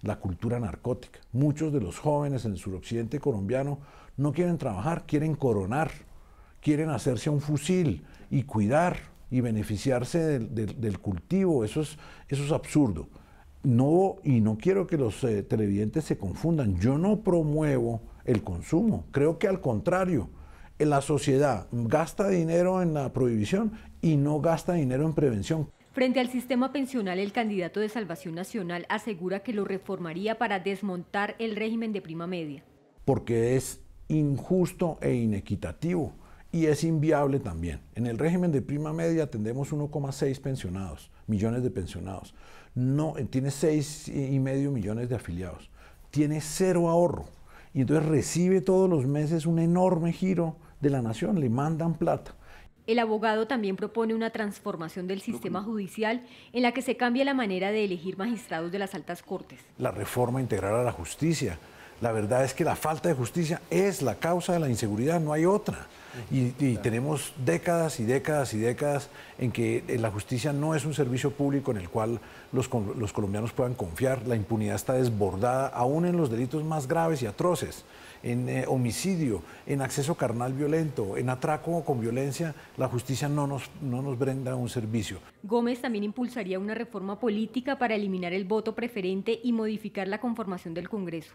la cultura narcótica. Muchos de los jóvenes en el suroccidente colombiano no quieren trabajar, quieren coronar, quieren hacerse un fusil y cuidar y beneficiarse del cultivo. Eso es absurdo. No quiero que los televidentes se confundan. Yo no promuevo el consumo. Creo que al contrario, la sociedad gasta dinero en la prohibición y no gasta dinero en prevención. Frente al sistema pensional, el candidato de Salvación Nacional asegura que lo reformaría para desmontar el régimen de prima media. Porque es injusto e inequitativo y es inviable también. En el régimen de prima media tendemos 1,6 millones de pensionados. No, tiene 6,5 millones de afiliados. Tiene 0 ahorro. Y entonces recibe todos los meses un enorme giro de la nación, le mandan plata. El abogado también propone una transformación del sistema judicial en la que se cambie la manera de elegir magistrados de las altas cortes. La reforma integral a la justicia. La verdad es que la falta de justicia es la causa de la inseguridad, no hay otra. Y tenemos décadas y décadas y décadas en que la justicia no es un servicio público en el cual los colombianos puedan confiar. La impunidad está desbordada, aún en los delitos más graves y atroces. En homicidio, en acceso carnal violento, en atraco con violencia, la justicia no nos brinda un servicio. Gómez también impulsaría una reforma política para eliminar el voto preferente y modificar la conformación del Congreso.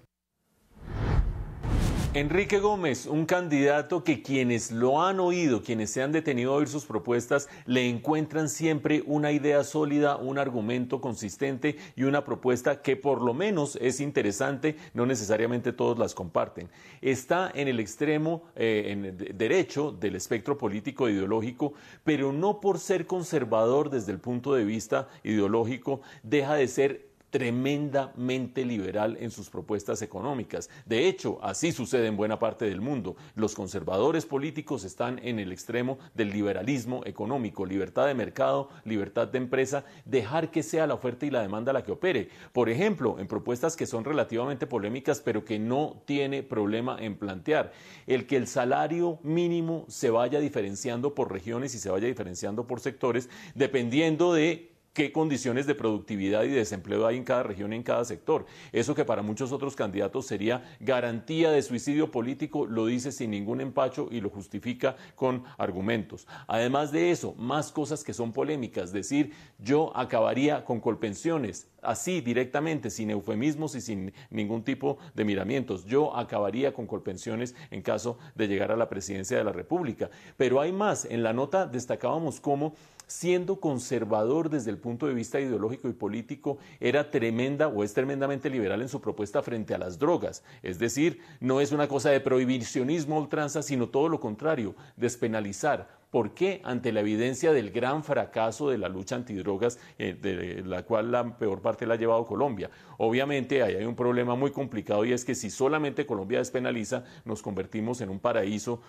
Enrique Gómez, un candidato que quienes lo han oído, quienes se han detenido a oír sus propuestas, le encuentran siempre una idea sólida, un argumento consistente y una propuesta que por lo menos es interesante, no necesariamente todos las comparten. Está en el extremo derecho del espectro político e ideológico, pero no por ser conservador desde el punto de vista ideológico, deja de ser tremendamente liberal en sus propuestas económicas. De hecho, así sucede en buena parte del mundo. Los conservadores políticos están en el extremo del liberalismo económico, libertad de mercado, libertad de empresa, dejar que sea la oferta y la demanda la que opere. Por ejemplo, en propuestas que son relativamente polémicas, pero que no tiene problema en plantear, el que el salario mínimo se vaya diferenciando por regiones y se vaya diferenciando por sectores, dependiendo de qué condiciones de productividad y desempleo hay en cada región y en cada sector. Eso que para muchos otros candidatos sería garantía de suicidio político, lo dice sin ningún empacho y lo justifica con argumentos. Además de eso, más cosas que son polémicas, decir yo acabaría con Colpensiones, así directamente, sin eufemismos y sin ningún tipo de miramientos. Yo acabaría con Colpensiones en caso de llegar a la presidencia de la República. Pero hay más. En la nota destacábamos cómo, siendo conservador desde el punto de vista ideológico y político, era tremenda o es tremendamente liberal en su propuesta frente a las drogas. Es decir, no es una cosa de prohibicionismo a ultranza, sino todo lo contrario, despenalizar. ¿Por qué? Ante la evidencia del gran fracaso de la lucha antidrogas, de la cual la peor parte la ha llevado Colombia. Obviamente ahí hay un problema muy complicado y es que si solamente Colombia despenaliza, nos convertimos en un paraíso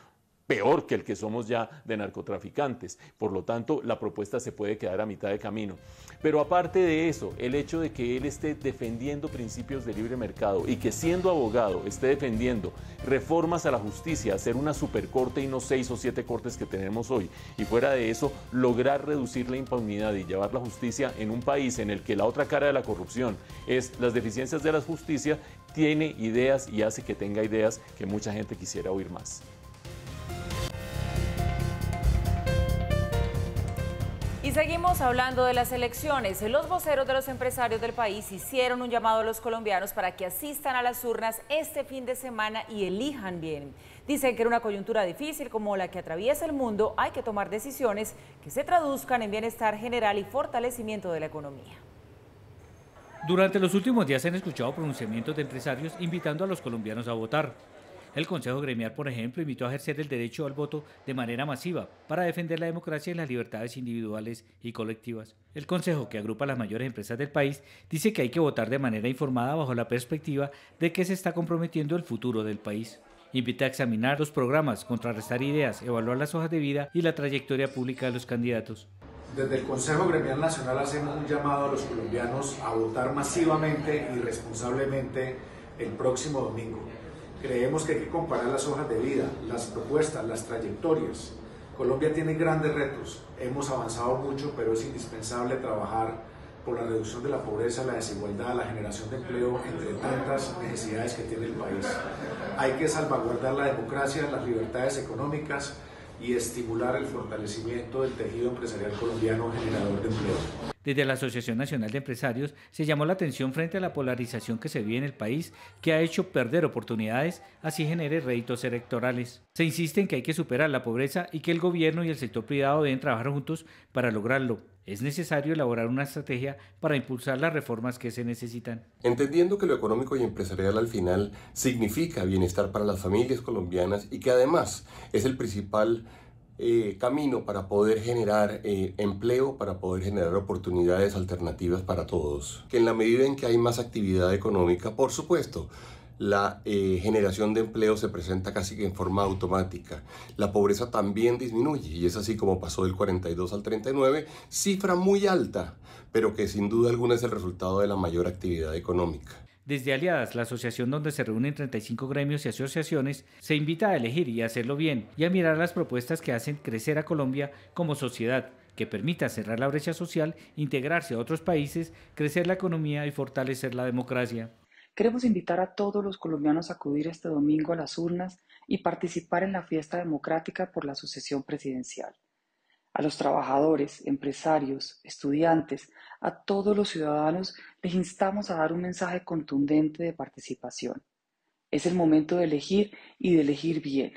peor que el que somos ya de narcotraficantes. Por lo tanto, la propuesta se puede quedar a mitad de camino. Pero aparte de eso, el hecho de que él esté defendiendo principios de libre mercado y que siendo abogado esté defendiendo reformas a la justicia, hacer una supercorte y no 6 o 7 cortes que tenemos hoy, y fuera de eso, lograr reducir la impunidad y llevar la justicia en un país en el que la otra cara de la corrupción es las deficiencias de la justicia, tiene ideas y hace que tenga ideas que mucha gente quisiera oír más. Y seguimos hablando de las elecciones. Los voceros de los empresarios del país hicieron un llamado a los colombianos para que asistan a las urnas este fin de semana y elijan bien. Dicen que en una coyuntura difícil como la que atraviesa el mundo hay que tomar decisiones que se traduzcan en bienestar general y fortalecimiento de la economía. Durante los últimos días se han escuchado pronunciamientos de empresarios invitando a los colombianos a votar. El Consejo Gremial, por ejemplo, invitó a ejercer el derecho al voto de manera masiva para defender la democracia y las libertades individuales y colectivas. El Consejo, que agrupa las mayores empresas del país, dice que hay que votar de manera informada bajo la perspectiva de que se está comprometiendo el futuro del país. Invita a examinar los programas, contrarrestar ideas, evaluar las hojas de vida y la trayectoria pública de los candidatos. Desde el Consejo Gremial Nacional hacemos un llamado a los colombianos a votar masivamente y responsablemente el próximo domingo. Creemos que hay que comparar las hojas de vida, las propuestas, las trayectorias. Colombia tiene grandes retos, hemos avanzado mucho, pero es indispensable trabajar por la reducción de la pobreza, la desigualdad, la generación de empleo, entre tantas necesidades que tiene el país. Hay que salvaguardar la democracia, las libertades económicas y estimular el fortalecimiento del tejido empresarial colombiano generador de empleo. Desde la Asociación Nacional de Empresarios se llamó la atención frente a la polarización que se vive en el país, que ha hecho perder oportunidades, así genere réditos electorales. Se insiste en que hay que superar la pobreza y que el gobierno y el sector privado deben trabajar juntos para lograrlo. Es necesario elaborar una estrategia para impulsar las reformas que se necesitan. Entendiendo que lo económico y empresarial al final significa bienestar para las familias colombianas y que además es el principal camino para poder generar empleo, para poder generar oportunidades alternativas para todos. Que en la medida en que hay más actividad económica, por supuesto, la generación de empleo se presenta casi que en forma automática. La pobreza también disminuye y es así como pasó del 42 al 39, cifra muy alta, pero que sin duda alguna es el resultado de la mayor actividad económica. Desde Aliadas, la asociación donde se reúnen 35 gremios y asociaciones, se invita a elegir y hacerlo bien y a mirar las propuestas que hacen crecer a Colombia como sociedad, que permita cerrar la brecha social, integrarse a otros países, crecer la economía y fortalecer la democracia. Queremos invitar a todos los colombianos a acudir este domingo a las urnas y participar en la fiesta democrática por la sucesión presidencial. A los trabajadores, empresarios, estudiantes, a todos los ciudadanos les instamos a dar un mensaje contundente de participación. Es el momento de elegir y de elegir bien,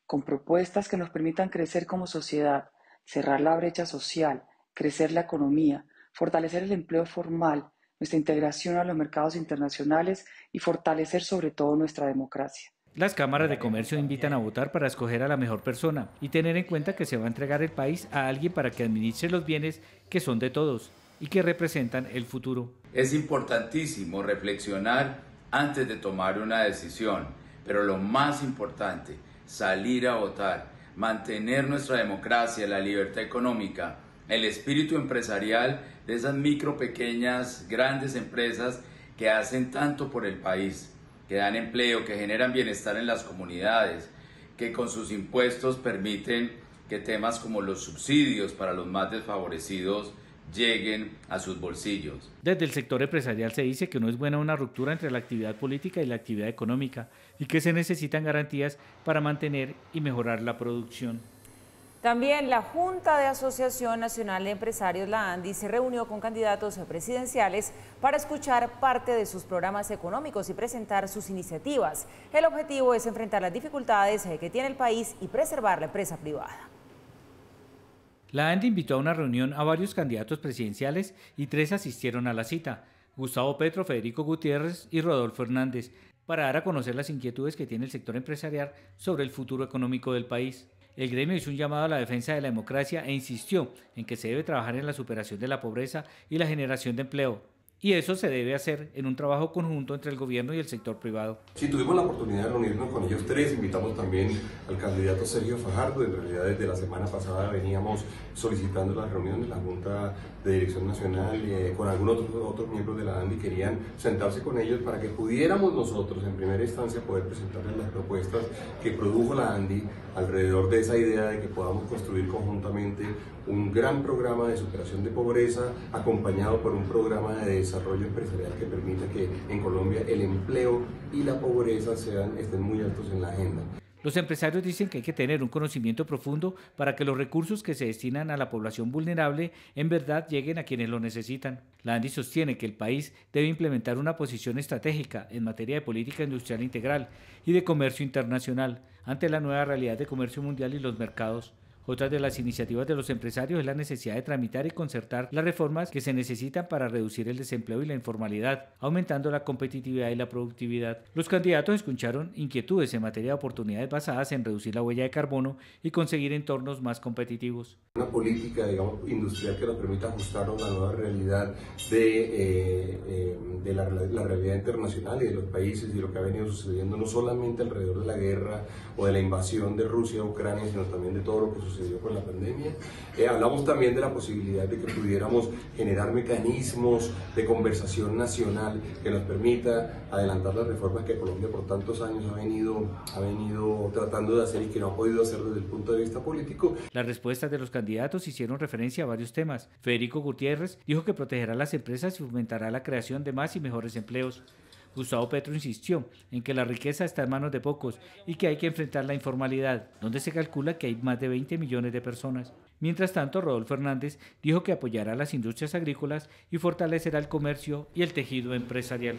con propuestas que nos permitan crecer como sociedad, cerrar la brecha social, crecer la economía, fortalecer el empleo formal, nuestra integración a los mercados internacionales y fortalecer sobre todo nuestra democracia. Las cámaras de comercio invitan a votar para escoger a la mejor persona y tener en cuenta que se va a entregar el país a alguien para que administre los bienes que son de todos y que representan el futuro. Es importantísimo reflexionar antes de tomar una decisión, pero lo más importante, salir a votar, mantener nuestra democracia, la libertad económica, el espíritu empresarial de esas micro, pequeñas, grandes empresas que hacen tanto por el país, que dan empleo, que generan bienestar en las comunidades, que con sus impuestos permiten que temas como los subsidios para los más desfavorecidos lleguen a sus bolsillos. Desde el sector empresarial se dice que no es buena una ruptura entre la actividad política y la actividad económica y que se necesitan garantías para mantener y mejorar la producción. También la Junta de Asociación Nacional de Empresarios, la ANDI, se reunió con candidatos presidenciales para escuchar parte de sus programas económicos y presentar sus iniciativas. El objetivo es enfrentar las dificultades que tiene el país y preservar la empresa privada. La ANDI invitó a una reunión a varios candidatos presidenciales y 3 asistieron a la cita: Gustavo Petro, Federico Gutiérrez y Rodolfo Hernández, para dar a conocer las inquietudes que tiene el sector empresarial sobre el futuro económico del país. El gremio hizo un llamado a la defensa de la democracia e insistió en que se debe trabajar en la superación de la pobreza y la generación de empleo. Y eso se debe hacer en un trabajo conjunto entre el gobierno y el sector privado. Sí, tuvimos la oportunidad de reunirnos con ellos 3, invitamos también al candidato Sergio Fajardo. En realidad desde la semana pasada veníamos solicitando las reuniones de la Junta de Dirección Nacional con algunos otros miembros de la ANDI. Querían sentarse con ellos para que pudiéramos nosotros en primera instancia poder presentarles las propuestas que produjo la ANDI alrededor de esa idea de que podamos construir conjuntamente un gran programa de superación de pobreza acompañado por un programa de desarrollo empresarial que permita que en Colombia el empleo y la pobreza estén muy altos en la agenda. Los empresarios dicen que hay que tener un conocimiento profundo para que los recursos que se destinan a la población vulnerable en verdad lleguen a quienes lo necesitan. La ANDI sostiene que el país debe implementar una posición estratégica en materia de política industrial integral y de comercio internacional ante la nueva realidad de comercio mundial y los mercados. Otra de las iniciativas de los empresarios es la necesidad de tramitar y concertar las reformas que se necesitan para reducir el desempleo y la informalidad, aumentando la competitividad y la productividad. Los candidatos escucharon inquietudes en materia de oportunidades basadas en reducir la huella de carbono y conseguir entornos más competitivos. Una política, digamos, industrial que nos permita ajustarnos a la nueva realidad de la realidad internacional y de los países y lo que ha venido sucediendo no solamente alrededor de la guerra o de la invasión de Rusia a Ucrania, sino también de todo lo que sucede sucedió con la pandemia. Hablamos también de la posibilidad de que pudiéramos generar mecanismos de conversación nacional que nos permita adelantar las reformas que Colombia por tantos años ha venido tratando de hacer y que no ha podido hacer desde el punto de vista político. Las respuestas de los candidatos hicieron referencia a varios temas. Federico Gutiérrez dijo que protegerá a las empresas y fomentará la creación de más y mejores empleos. Gustavo Petro insistió en que la riqueza está en manos de pocos y que hay que enfrentar la informalidad, donde se calcula que hay más de 20 millones de personas. Mientras tanto, Rodolfo Hernández dijo que apoyará las industrias agrícolas y fortalecerá el comercio y el tejido empresarial.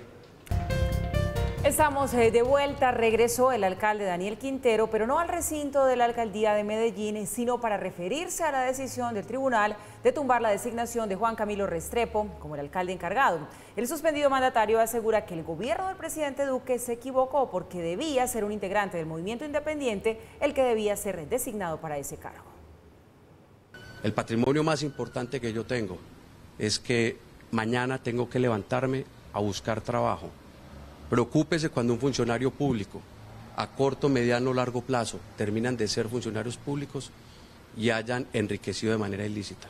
Estamos de vuelta, regresó el alcalde Daniel Quintero, pero no al recinto de la alcaldía de Medellín, sino para referirse a la decisión del tribunal de tumbar la designación de Juan Camilo Restrepo como el alcalde encargado. El suspendido mandatario asegura que el gobierno del presidente Duque se equivocó porque debía ser un integrante del movimiento independiente el que debía ser designado para ese cargo. El patrimonio más importante que yo tengo es que mañana tengo que levantarme a buscar trabajo. Preocúpese cuando un funcionario público, a corto, mediano o largo plazo, terminan de ser funcionarios públicos y hayan enriquecido de manera ilícita.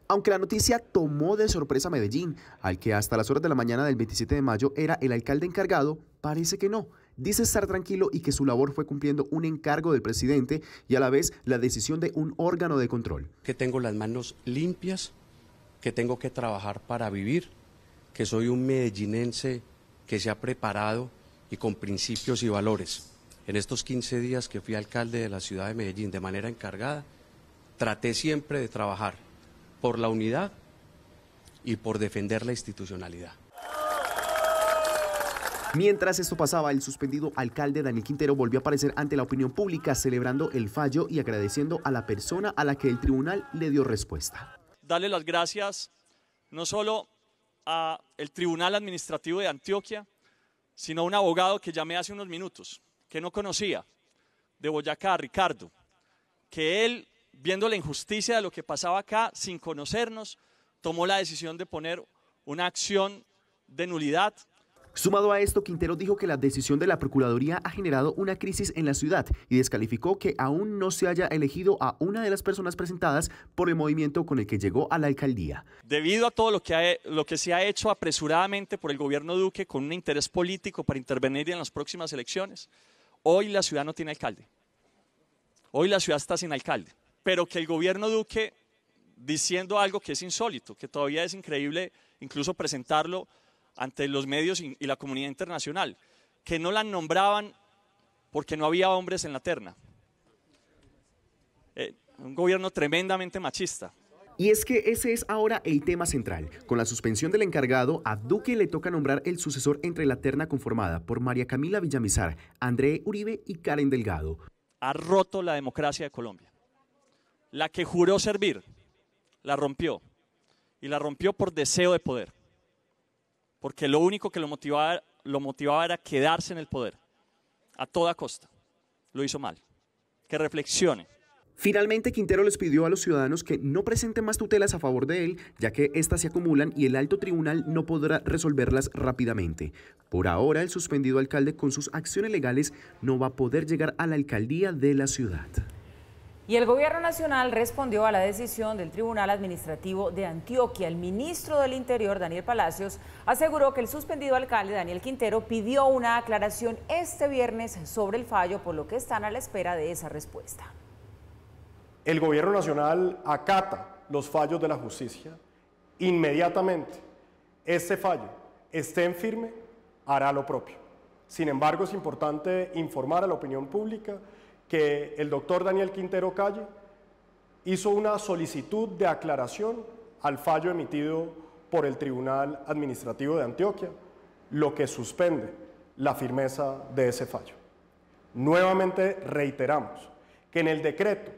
Aunque la noticia tomó de sorpresa a Medellín, al que hasta las horas de la mañana del 27 de mayo era el alcalde encargado, parece que no. Dice estar tranquilo y que su labor fue cumpliendo un encargo del presidente y a la vez la decisión de un órgano de control. Que tengo las manos limpias, que tengo que trabajar para vivir, que soy un medellinense que se ha preparado y con principios y valores. En estos 15 días que fui alcalde de la ciudad de Medellín de manera encargada, traté siempre de trabajar por la unidad y por defender la institucionalidad. Mientras esto pasaba, el suspendido alcalde Daniel Quintero volvió a aparecer ante la opinión pública celebrando el fallo y agradeciendo a la persona a la que el tribunal le dio respuesta. Darle las gracias no solo al Tribunal Administrativo de Antioquia, sino a un abogado que llamé hace unos minutos, que no conocía, de Boyacá, Ricardo, que él, viendo la injusticia de lo que pasaba acá, sin conocernos, tomó la decisión de poner una acción de nulidad. Sumado a esto, Quintero dijo que la decisión de la Procuraduría ha generado una crisis en la ciudad y descalificó que aún no se haya elegido a una de las personas presentadas por el movimiento con el que llegó a la alcaldía. Debido a todo lo que se ha hecho apresuradamente por el gobierno Duque con un interés político para intervenir en las próximas elecciones, hoy la ciudad no tiene alcalde. Hoy la ciudad está sin alcalde. Pero que el gobierno Duque, diciendo algo que es insólito, que todavía es increíble incluso presentarlo ante los medios y la comunidad internacional, que no la nombraban porque no había hombres en la terna. Un gobierno tremendamente machista. Y es que ese es ahora el tema central. Con la suspensión del encargado, a Duque le toca nombrar el sucesor entre la terna conformada por María Camila Villamizar, André Uribe y Karen Delgado. Ha roto la democracia de Colombia. La que juró servir, la rompió. Y la rompió por deseo de poder. Porque lo único que lo motivaba era quedarse en el poder, a toda costa. Lo hizo mal. Que reflexione. Finalmente, Quintero les pidió a los ciudadanos que no presenten más tutelas a favor de él, ya que éstas se acumulan y el alto tribunal no podrá resolverlas rápidamente. Por ahora, el suspendido alcalde con sus acciones legales no va a poder llegar a la alcaldía de la ciudad. Y el gobierno nacional respondió a la decisión del Tribunal Administrativo de Antioquia. El ministro del Interior, Daniel Palacios, aseguró que el suspendido alcalde Daniel Quintero pidió una aclaración este viernes sobre el fallo, por lo que están a la espera de esa respuesta. El gobierno nacional acata los fallos de la justicia. Inmediatamente, este fallo esté en firme, hará lo propio. Sin embargo, es importante informar a la opinión pública que el doctor Daniel Quintero Calle hizo una solicitud de aclaración al fallo emitido por el Tribunal Administrativo de Antioquia, lo que suspende la firmeza de ese fallo. Nuevamente reiteramos que en el decreto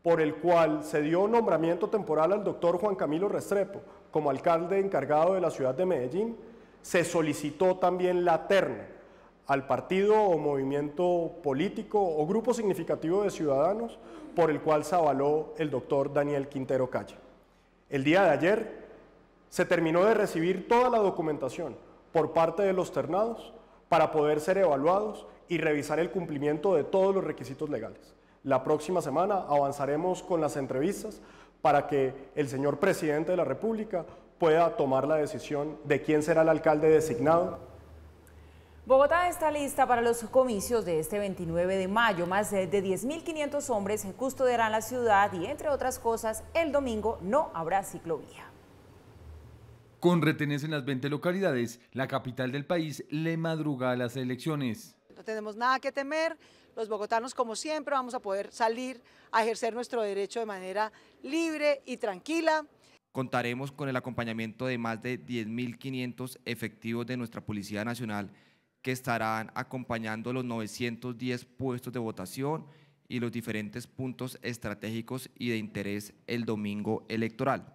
por el cual se dio nombramiento temporal al doctor Juan Camilo Restrepo como alcalde encargado de la ciudad de Medellín, se solicitó también la terna al partido o movimiento político o grupo significativo de ciudadanos por el cual se avaló el doctor Daniel Quintero Calle. El día de ayer se terminó de recibir toda la documentación por parte de los ternados para poder ser evaluados y revisar el cumplimiento de todos los requisitos legales. La próxima semana avanzaremos con las entrevistas para que el señor presidente de la República pueda tomar la decisión de quién será el alcalde designado. Bogotá está lista para los comicios de este 29 de mayo. Más de 10.500 hombres custodiarán la ciudad y, entre otras cosas, el domingo no habrá ciclovía. Con retenes en las 20 localidades, la capital del país le madruga a las elecciones. No tenemos nada que temer, los bogotanos como siempre vamos a poder salir a ejercer nuestro derecho de manera libre y tranquila. Contaremos con el acompañamiento de más de 10.500 efectivos de nuestra Policía Nacional que estarán acompañando los 910 puestos de votación y los diferentes puntos estratégicos y de interés el domingo electoral.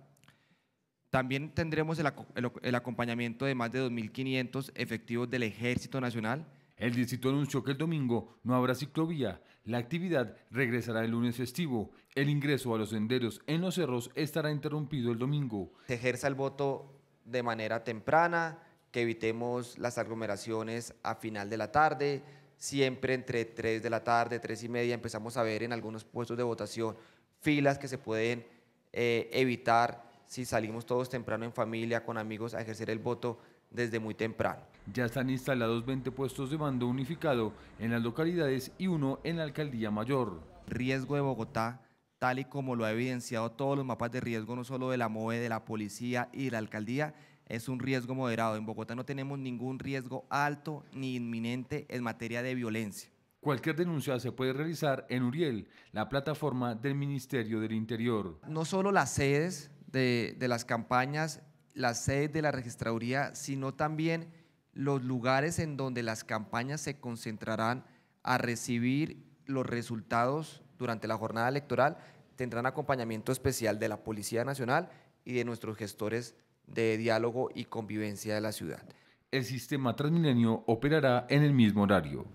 También tendremos el acompañamiento de más de 2.500 efectivos del Ejército Nacional. El distrito anunció que el domingo no habrá ciclovía. La actividad regresará el lunes festivo. El ingreso a los senderos en los cerros estará interrumpido el domingo. Se ejerza el voto de manera temprana, que evitemos las aglomeraciones a final de la tarde. Siempre entre 3 de la tarde, 3:30, empezamos a ver en algunos puestos de votación filas que se pueden evitar si salimos todos temprano en familia, con amigos, a ejercer el voto desde muy temprano. Ya están instalados 20 puestos de mando unificado en las localidades y uno en la Alcaldía Mayor. Riesgo de Bogotá, tal y como lo ha evidenciado todos los mapas de riesgo, no solo de la MOVE, de la policía y de la alcaldía, es un riesgo moderado. En Bogotá no tenemos ningún riesgo alto ni inminente en materia de violencia. Cualquier denuncia se puede realizar en Uriel, la plataforma del Ministerio del Interior. No solo las sedes de las campañas, las sedes de la registraduría, sino también los lugares en donde las campañas se concentrarán a recibir los resultados durante la jornada electoral, tendrán acompañamiento especial de la Policía Nacional y de nuestros gestores de diálogo y convivencia de la ciudad. El sistema Transmilenio operará en el mismo horario.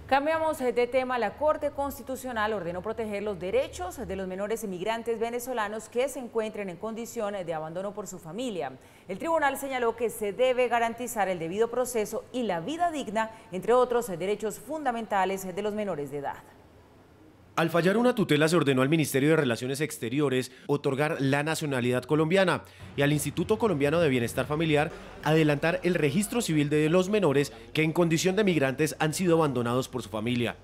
Cambiamos de tema. La Corte Constitucional ordenó proteger los derechos de los menores inmigrantes venezolanos que se encuentren en condiciones de abandono por su familia. El tribunal señaló que se debe garantizar el debido proceso y la vida digna, entre otros derechos fundamentales de los menores de edad. Al fallar una tutela, se ordenó al Ministerio de Relaciones Exteriores otorgar la nacionalidad colombiana y al Instituto Colombiano de Bienestar Familiar adelantar el registro civil de los menores que en condición de migrantes han sido abandonados por su familia.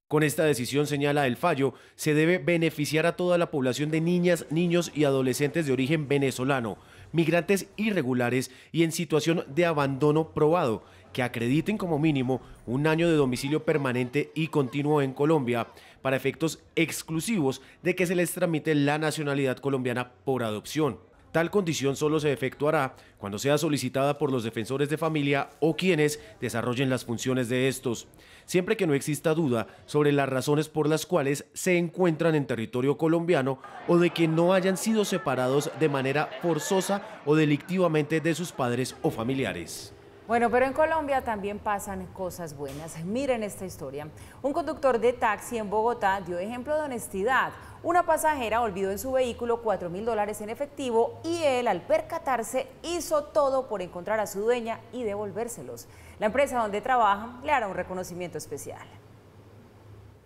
Con esta decisión, señala el fallo, se debe beneficiar a toda la población de niñas, niños y adolescentes de origen venezolano, migrantes irregulares y en situación de abandono probado, que acrediten como mínimo un año de domicilio permanente y continuo en Colombia, para efectos exclusivos de que se les tramite la nacionalidad colombiana por adopción. Tal condición solo se efectuará cuando sea solicitada por los defensores de familia o quienes desarrollen las funciones de estos, siempre que no exista duda sobre las razones por las cuales se encuentran en territorio colombiano o de que no hayan sido separados de manera forzosa o delictivamente de sus padres o familiares. Bueno, pero en Colombia también pasan cosas buenas. Miren esta historia. Un conductor de taxi en Bogotá dio ejemplo de honestidad. Una pasajera olvidó en su vehículo $4.000 en efectivo y él, al percatarse, hizo todo por encontrar a su dueña y devolvérselos. La empresa donde trabaja le hará un reconocimiento especial.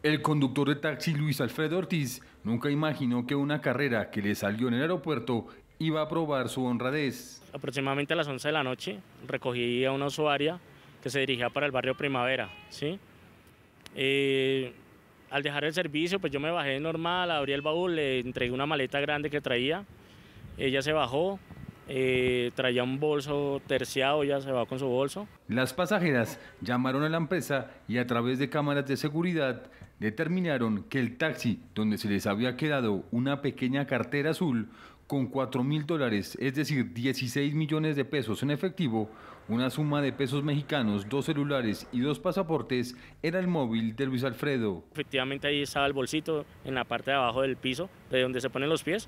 El conductor de taxi Luis Alfredo Ortiz nunca imaginó que una carrera que le salió en el aeropuerto iba a probar su honradez. Aproximadamente a las 11 de la noche recogí a una usuaria que se dirigía para el barrio Primavera, ¿sí? Al dejar el servicio, pues yo me bajé normal, abrí el baúl, le entregué una maleta grande que traía, ella se bajó, traía un bolso terciado, ella se bajó con su bolso. Las pasajeras llamaron a la empresa y a través de cámaras de seguridad determinaron que el taxi donde se les había quedado una pequeña cartera azul con $4.000, es decir, 16 millones de pesos en efectivo, una suma de pesos mexicanos, 2 celulares y 2 pasaportes, era el móvil de Luis Alfredo. Efectivamente ahí estaba el bolsito en la parte de abajo del piso, de donde se ponen los pies,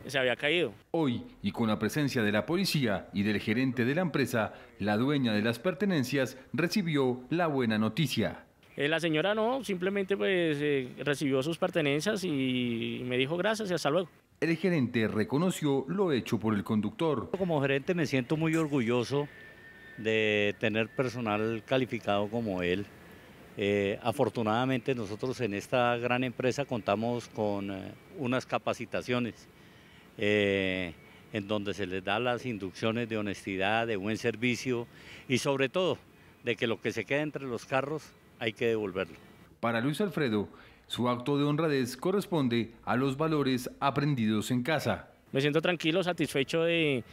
se había caído. Hoy, y con la presencia de la policía y del gerente de la empresa, la dueña de las pertenencias recibió la buena noticia. La señora no, simplemente pues recibió sus pertenencias y me dijo gracias y hasta luego. El gerente reconoció lo hecho por el conductor. Como gerente me siento muy orgulloso de tener personal calificado como él, Afortunadamente nosotros en esta gran empresa contamos con unas capacitaciones en donde se les da las inducciones de honestidad, de buen servicio y sobre todo de que lo que se queda entre los carros hay que devolverlo. Para Luis Alfredo, su acto de honradez corresponde a los valores aprendidos en casa. Me siento tranquilo, satisfecho de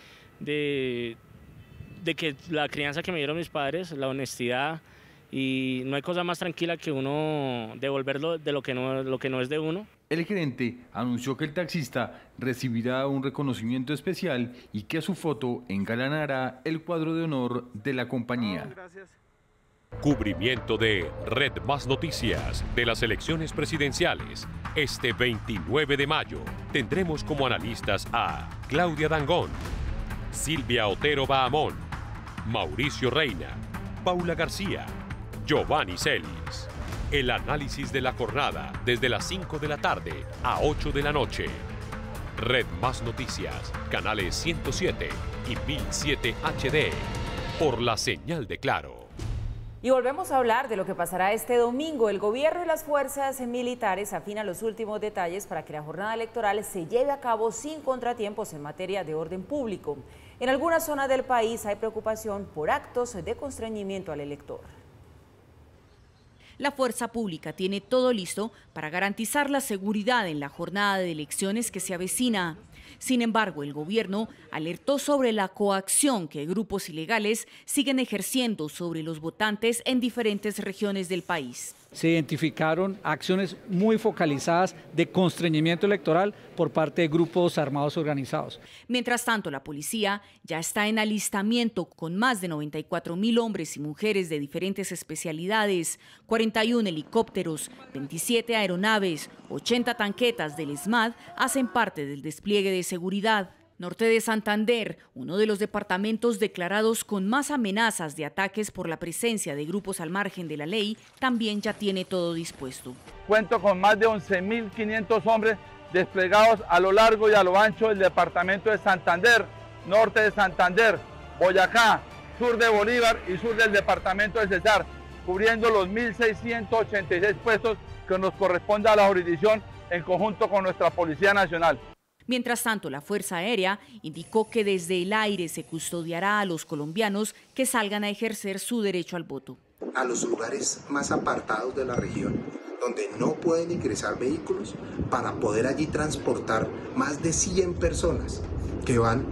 que la crianza que me dieron mis padres, la honestidad, y no hay cosa más tranquila que uno devolverlo de lo que no es de uno. El gerente anunció que el taxista recibirá un reconocimiento especial y que su foto engalanará el cuadro de honor de la compañía. Cubrimiento de Red Más Noticias de las elecciones presidenciales. Este 29 de mayo tendremos como analistas a Claudia Dangond, Silvia Otero Bahamón, Mauricio Reina, Paula García, Giovanni Celis. El análisis de la jornada desde las 5 de la tarde a 8 de la noche. Red Más Noticias, canales 107 y 1007 HD, por la señal de Claro. Y volvemos a hablar de lo que pasará este domingo. El gobierno y las fuerzas militares afinan los últimos detalles para que la jornada electoral se lleve a cabo sin contratiempos en materia de orden público. En algunas zonas del país hay preocupación por actos de constreñimiento al elector. La fuerza pública tiene todo listo para garantizar la seguridad en la jornada de elecciones que se avecina. Sin embargo, el gobierno alertó sobre la coacción que grupos ilegales siguen ejerciendo sobre los votantes en diferentes regiones del país. Se identificaron acciones muy focalizadas de constreñimiento electoral por parte de grupos armados organizados. Mientras tanto, la policía ya está en alistamiento con más de 94.000 hombres y mujeres de diferentes especialidades, 41 helicópteros, 27 aeronaves, 80 tanquetas del ESMAD hacen parte del despliegue de seguridad. Norte de Santander, uno de los departamentos declarados con más amenazas de ataques por la presencia de grupos al margen de la ley, también ya tiene todo dispuesto. Cuento con más de 11.500 hombres desplegados a lo largo y a lo ancho del departamento de Santander, norte de Santander, Boyacá, sur de Bolívar y sur del departamento de Cesar, cubriendo los 1.686 puestos que nos corresponde a la jurisdicción en conjunto con nuestra Policía Nacional. Mientras tanto, la Fuerza Aérea indicó que desde el aire se custodiará a los colombianos que salgan a ejercer su derecho al voto. A los lugares más apartados de la región, donde no pueden ingresar vehículos, para poder allí transportar más de 100 personas que van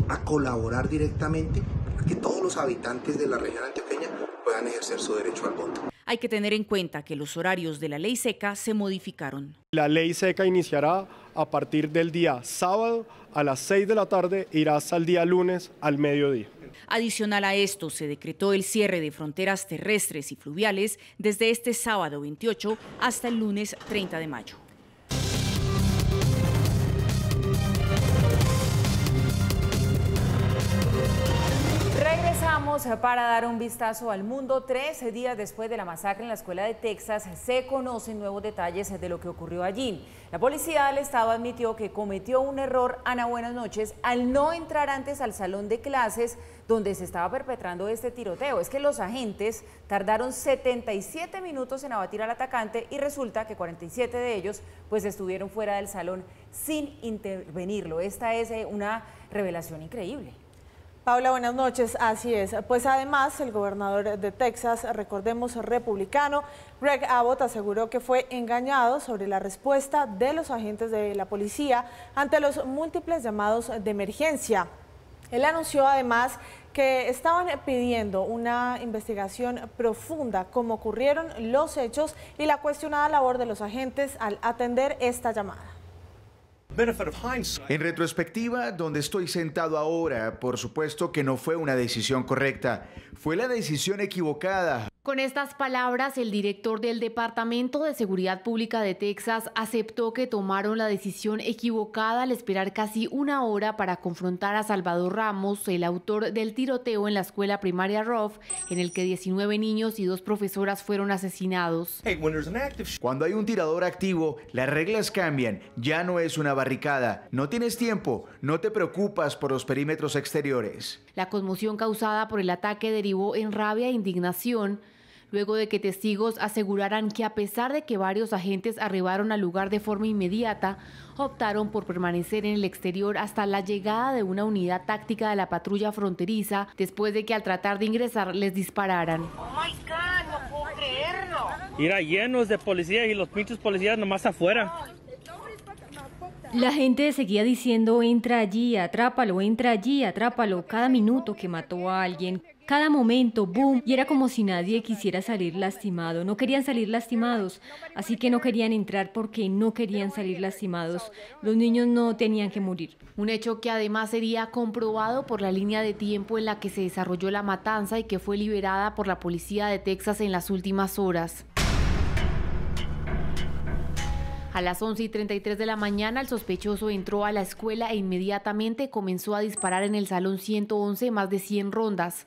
a colaborar directamente para que todos los habitantes de la región antioqueña puedan ejercer su derecho al voto. Hay que tener en cuenta que los horarios de la ley seca se modificaron. La ley seca iniciará a partir del día sábado a las 6 de la tarde e irá hasta el día lunes al mediodía. Adicional a esto, se decretó el cierre de fronteras terrestres y fluviales desde este sábado 28 hasta el lunes 30 de mayo. Regresamos para dar un vistazo al mundo. 13 días después de la masacre en la escuela de Texas, se conocen nuevos detalles de lo que ocurrió allí. La policía del estado admitió que cometió un error, Ana, buenas noches, al no entrar antes al salón de clases donde se estaba perpetrando este tiroteo. Es que los agentes tardaron 77 minutos en abatir al atacante y resulta que 47 de ellos pues estuvieron fuera del salón sin intervenirlo. Esta es una revelación increíble. Paula, buenas noches. Así es. Pues además, el gobernador de Texas, recordemos, republicano, Greg Abbott, aseguró que fue engañado sobre la respuesta de los agentes de la policía ante los múltiples llamados de emergencia. Él anunció además que estaban pidiendo una investigación profunda cómo ocurrieron los hechos y la cuestionada labor de los agentes al atender esta llamada. En retrospectiva, donde estoy sentado ahora, por supuesto que no fue una decisión correcta, fue la decisión equivocada. Con estas palabras, el director del Departamento de Seguridad Pública de Texas aceptó que tomaron la decisión equivocada al esperar casi una hora para confrontar a Salvador Ramos, el autor del tiroteo en la escuela primaria Ruff, en el que 19 niños y 2 profesoras fueron asesinados. Cuando hay un tirador activo, las reglas cambian, ya no es una barricada, no tienes tiempo, no te preocupas por los perímetros exteriores. La conmoción causada por el ataque derivó en rabia e indignación. luego de que testigos aseguraran que a pesar de que varios agentes arribaron al lugar de forma inmediata, optaron por permanecer en el exterior hasta la llegada de una unidad táctica de la patrulla fronteriza, después de que al tratar de ingresar les dispararan. Oh my God, no puedo creerlo. Mira, llenos de policías y los pinches policías nomás afuera. La gente seguía diciendo, entra allí, atrápalo, entra allí, atrápalo, cada minuto que mató a alguien, cada momento, boom, y era como si nadie quisiera salir lastimado, no querían salir lastimados, así que no querían entrar porque no querían salir lastimados, los niños no tenían que morir. Un hecho que además sería comprobado por la línea de tiempo en la que se desarrolló la matanza y que fue liberada por la policía de Texas en las últimas horas. A las 11:33 de la mañana, el sospechoso entró a la escuela e inmediatamente comenzó a disparar en el salón 111 más de 100 rondas.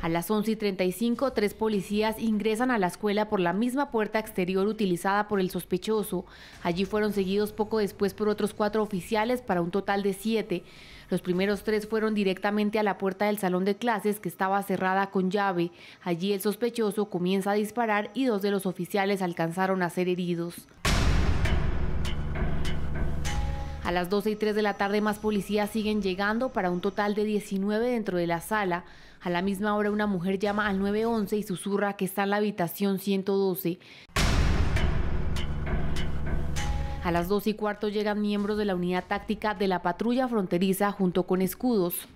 A las 11:35, 3 policías ingresan a la escuela por la misma puerta exterior utilizada por el sospechoso. Allí fueron seguidos poco después por otros 4 oficiales para un total de 7. Los primeros 3 fueron directamente a la puerta del salón de clases, que estaba cerrada con llave. Allí el sospechoso comienza a disparar y 2 de los oficiales alcanzaron a ser heridos. A las 12:03 de la tarde, más policías siguen llegando para un total de 19 dentro de la sala. A la misma hora, una mujer llama al 911 y susurra que está en la habitación 112. A las 2:15 llegan miembros de la unidad táctica de la patrulla fronteriza junto con escudos.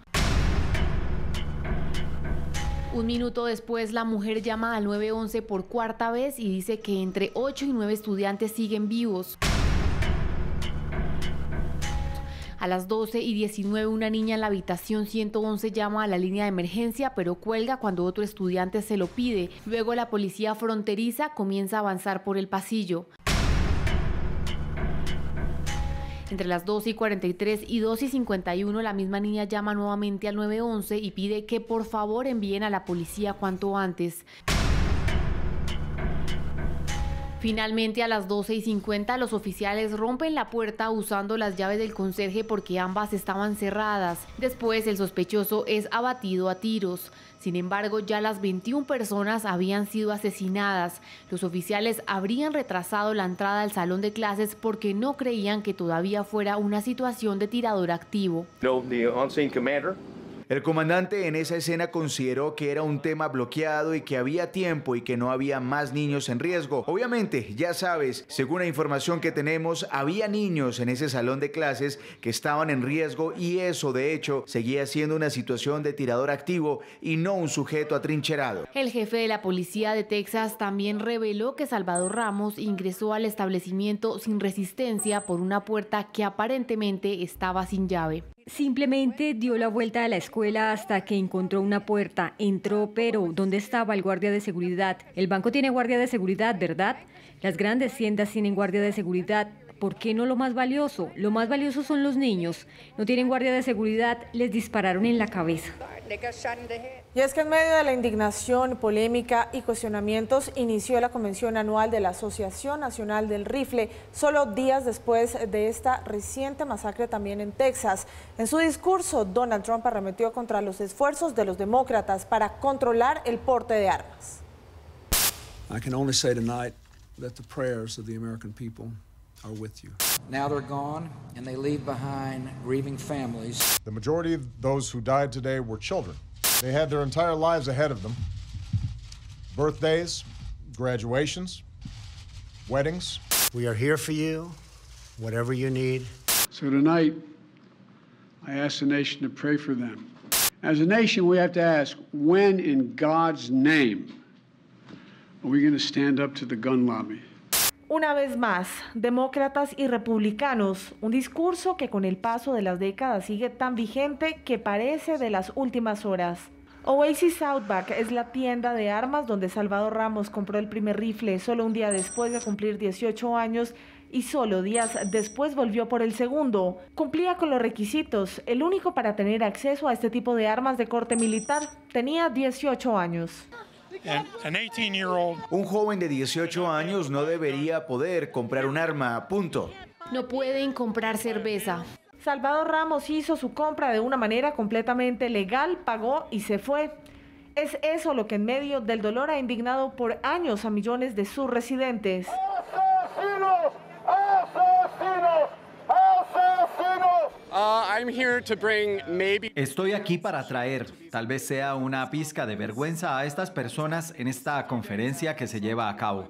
Un minuto después, la mujer llama al 911 por 4ª vez y dice que entre 8 y 9 estudiantes siguen vivos. A las 12:19, una niña en la habitación 111 llama a la línea de emergencia, pero cuelga cuando otro estudiante se lo pide. Luego la policía fronteriza comienza a avanzar por el pasillo. Entre las 12:43 y 12:51, la misma niña llama nuevamente al 911 y pide que por favor envíen a la policía cuanto antes. Finalmente, a las 12:50, los oficiales rompen la puerta usando las llaves del conserje porque ambas estaban cerradas. Después, el sospechoso es abatido a tiros. Sin embargo, ya las 21 personas habían sido asesinadas. Los oficiales habrían retrasado la entrada al salón de clases porque no creían que todavía fuera una situación de tirador activo. El comandante en esa escena consideró que era un tema bloqueado y que había tiempo y que no había más niños en riesgo. Obviamente, ya sabes, según la información que tenemos, había niños en ese salón de clases que estaban en riesgo y eso, de hecho, seguía siendo una situación de tirador activo y no un sujeto atrincherado. El jefe de la policía de Texas también reveló que Salvador Ramos ingresó al establecimiento sin resistencia por una puerta que aparentemente estaba sin llave. Simplemente dio la vuelta a la escuela hasta que encontró una puerta. Entró, pero ¿dónde estaba el guardia de seguridad? El banco tiene guardia de seguridad, ¿verdad? Las grandes tiendas tienen guardia de seguridad. ¿Por qué no lo más valioso? Lo más valioso son los niños. No tienen guardia de seguridad, les dispararon en la cabeza. Y es que en medio de la indignación, polémica y cuestionamientos, inició la convención anual de la Asociación Nacional del Rifle, solo días después de esta reciente masacre también en Texas. En su discurso, Donald Trump arremetió contra los esfuerzos de los demócratas para controlar el porte de armas. I can only say tonight that the prayers of the American people are with you. Now they're gone, and they leave behind grieving families. The majority of those who died today were children. They had their entire lives ahead of them. Birthdays, graduations, weddings. We are here for you, whatever you need. So tonight, I ask the nation to pray for them. As a nation, we have to ask, when in God's name are we going to stand up to the gun lobby? Una vez más, demócratas y republicanos, un discurso que con el paso de las décadas sigue tan vigente que parece de las últimas horas. Oasis Outback es la tienda de armas donde Salvador Ramos compró el primer rifle solo un día después de cumplir 18 años y solo días después volvió por el segundo. Cumplía con los requisitos, el único para tener acceso a este tipo de armas de corte militar. Tenía 18 años. Un joven de 18 años no debería poder comprar un arma, punto. No pueden comprar cerveza. Salvador Ramos hizo su compra de una manera completamente legal, pagó y se fue. Es eso lo que en medio del dolor ha indignado por años a millones de sus residentes. ¡Asesinos! ¡Asesinos! ¡Asesinos! Estoy aquí para traer, tal vez sea una pizca de vergüenza a estas personas en esta conferencia que se lleva a cabo.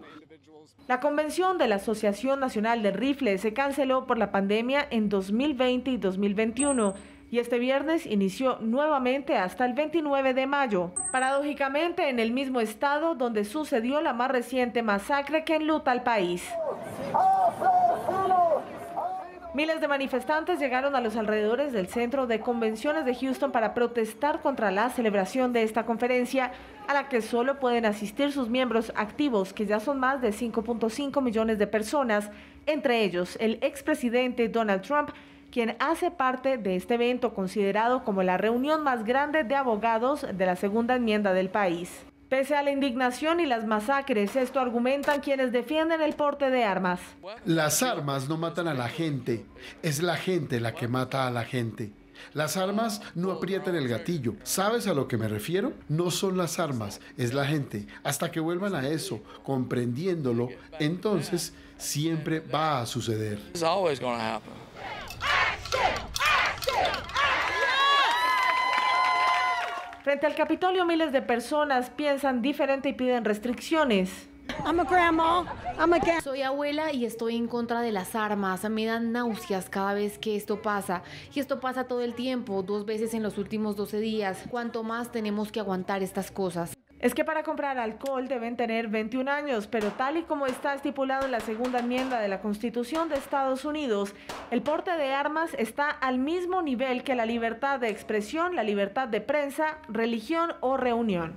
La convención de la Asociación Nacional de Rifle se canceló por la pandemia en 2020 y 2021 y este viernes inició nuevamente hasta el 29 de mayo, paradójicamente en el mismo estado donde sucedió la más reciente masacre que enluta al país. Miles de manifestantes llegaron a los alrededores del centro de convenciones de Houston para protestar contra la celebración de esta conferencia, a la que solo pueden asistir sus miembros activos, que ya son más de 5.5 millones de personas, entre ellos el expresidente Donald Trump, quien hace parte de este evento considerado como la reunión más grande de abogados de la segunda enmienda del país. Pese a la indignación y las masacres, esto argumentan quienes defienden el porte de armas. Las armas no matan a la gente, es la gente la que mata a la gente. Las armas no aprietan el gatillo. ¿Sabes a lo que me refiero? No son las armas, es la gente. Hasta que vuelvan a eso, comprendiéndolo, entonces siempre va a suceder. Frente al Capitolio, miles de personas piensan diferente y piden restricciones. Soy abuela y estoy en contra de las armas. Me dan náuseas cada vez que esto pasa. Y esto pasa todo el tiempo, 2 veces en los últimos 12 días. ¿Cuánto más tenemos que aguantar estas cosas? Es que para comprar alcohol deben tener 21 años, pero tal y como está estipulado en la segunda enmienda de la Constitución de Estados Unidos, el porte de armas está al mismo nivel que la libertad de expresión, la libertad de prensa, religión o reunión.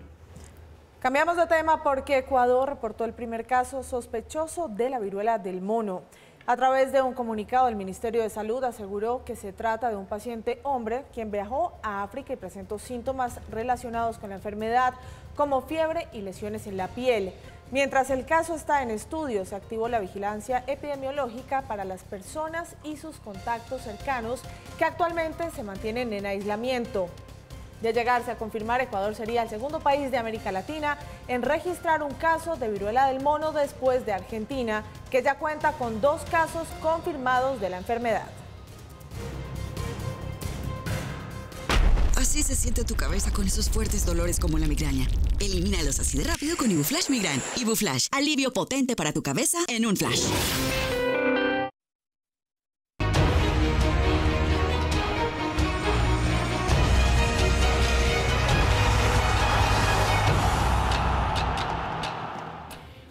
Cambiamos de tema porque Ecuador reportó el primer caso sospechoso de la viruela del mono. A través de un comunicado, el Ministerio de Salud aseguró que se trata de un paciente hombre quien viajó a África y presentó síntomas relacionados con la enfermedad, como fiebre y lesiones en la piel. Mientras el caso está en estudio, se activó la vigilancia epidemiológica para las personas y sus contactos cercanos que actualmente se mantienen en aislamiento. De llegarse a confirmar, Ecuador sería el segundo país de América Latina en registrar un caso de viruela del mono después de Argentina, que ya cuenta con 2 casos confirmados de la enfermedad. Así se siente tu cabeza con esos fuertes dolores como la migraña. Elimínalos así de rápido con Ibuflash Migran. Ibuflash, alivio potente para tu cabeza en un flash.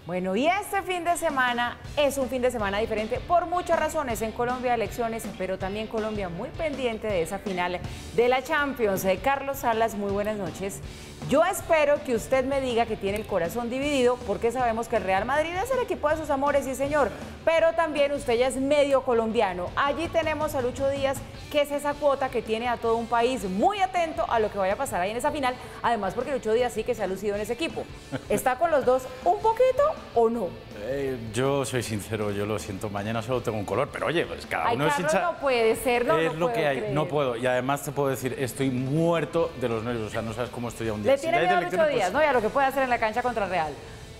Bueno, y este fin de semana es un fin de semana diferente por muchas razones. En Colombia elecciones, pero también Colombia muy pendiente de esa final de la Champions. Carlos Salas, muy buenas noches. Yo espero que usted me diga que tiene el corazón dividido, porque sabemos que el Real Madrid es el equipo de sus amores, sí señor, pero también usted ya es medio colombiano. Allí tenemos a Lucho Díaz, que es esa cuota que tiene a todo un país muy atento a lo que vaya a pasar ahí en esa final, además porque Lucho Díaz sí que se ha lucido en ese equipo. ¿Está con los dos un poquito o no? Yo soy sincero, yo lo siento, mañana solo tengo un color, pero oye, pues cada uno Carlos, es hincha. no puede ser, no, es no lo puedo que hay, creer. no puedo. Y además te puedo decir, estoy muerto de los nervios, o sea, no sabes cómo estoy a un día. Le tiene miedo a Lucho Díaz, ¿no? Y a lo que puede hacer en la cancha contra Real.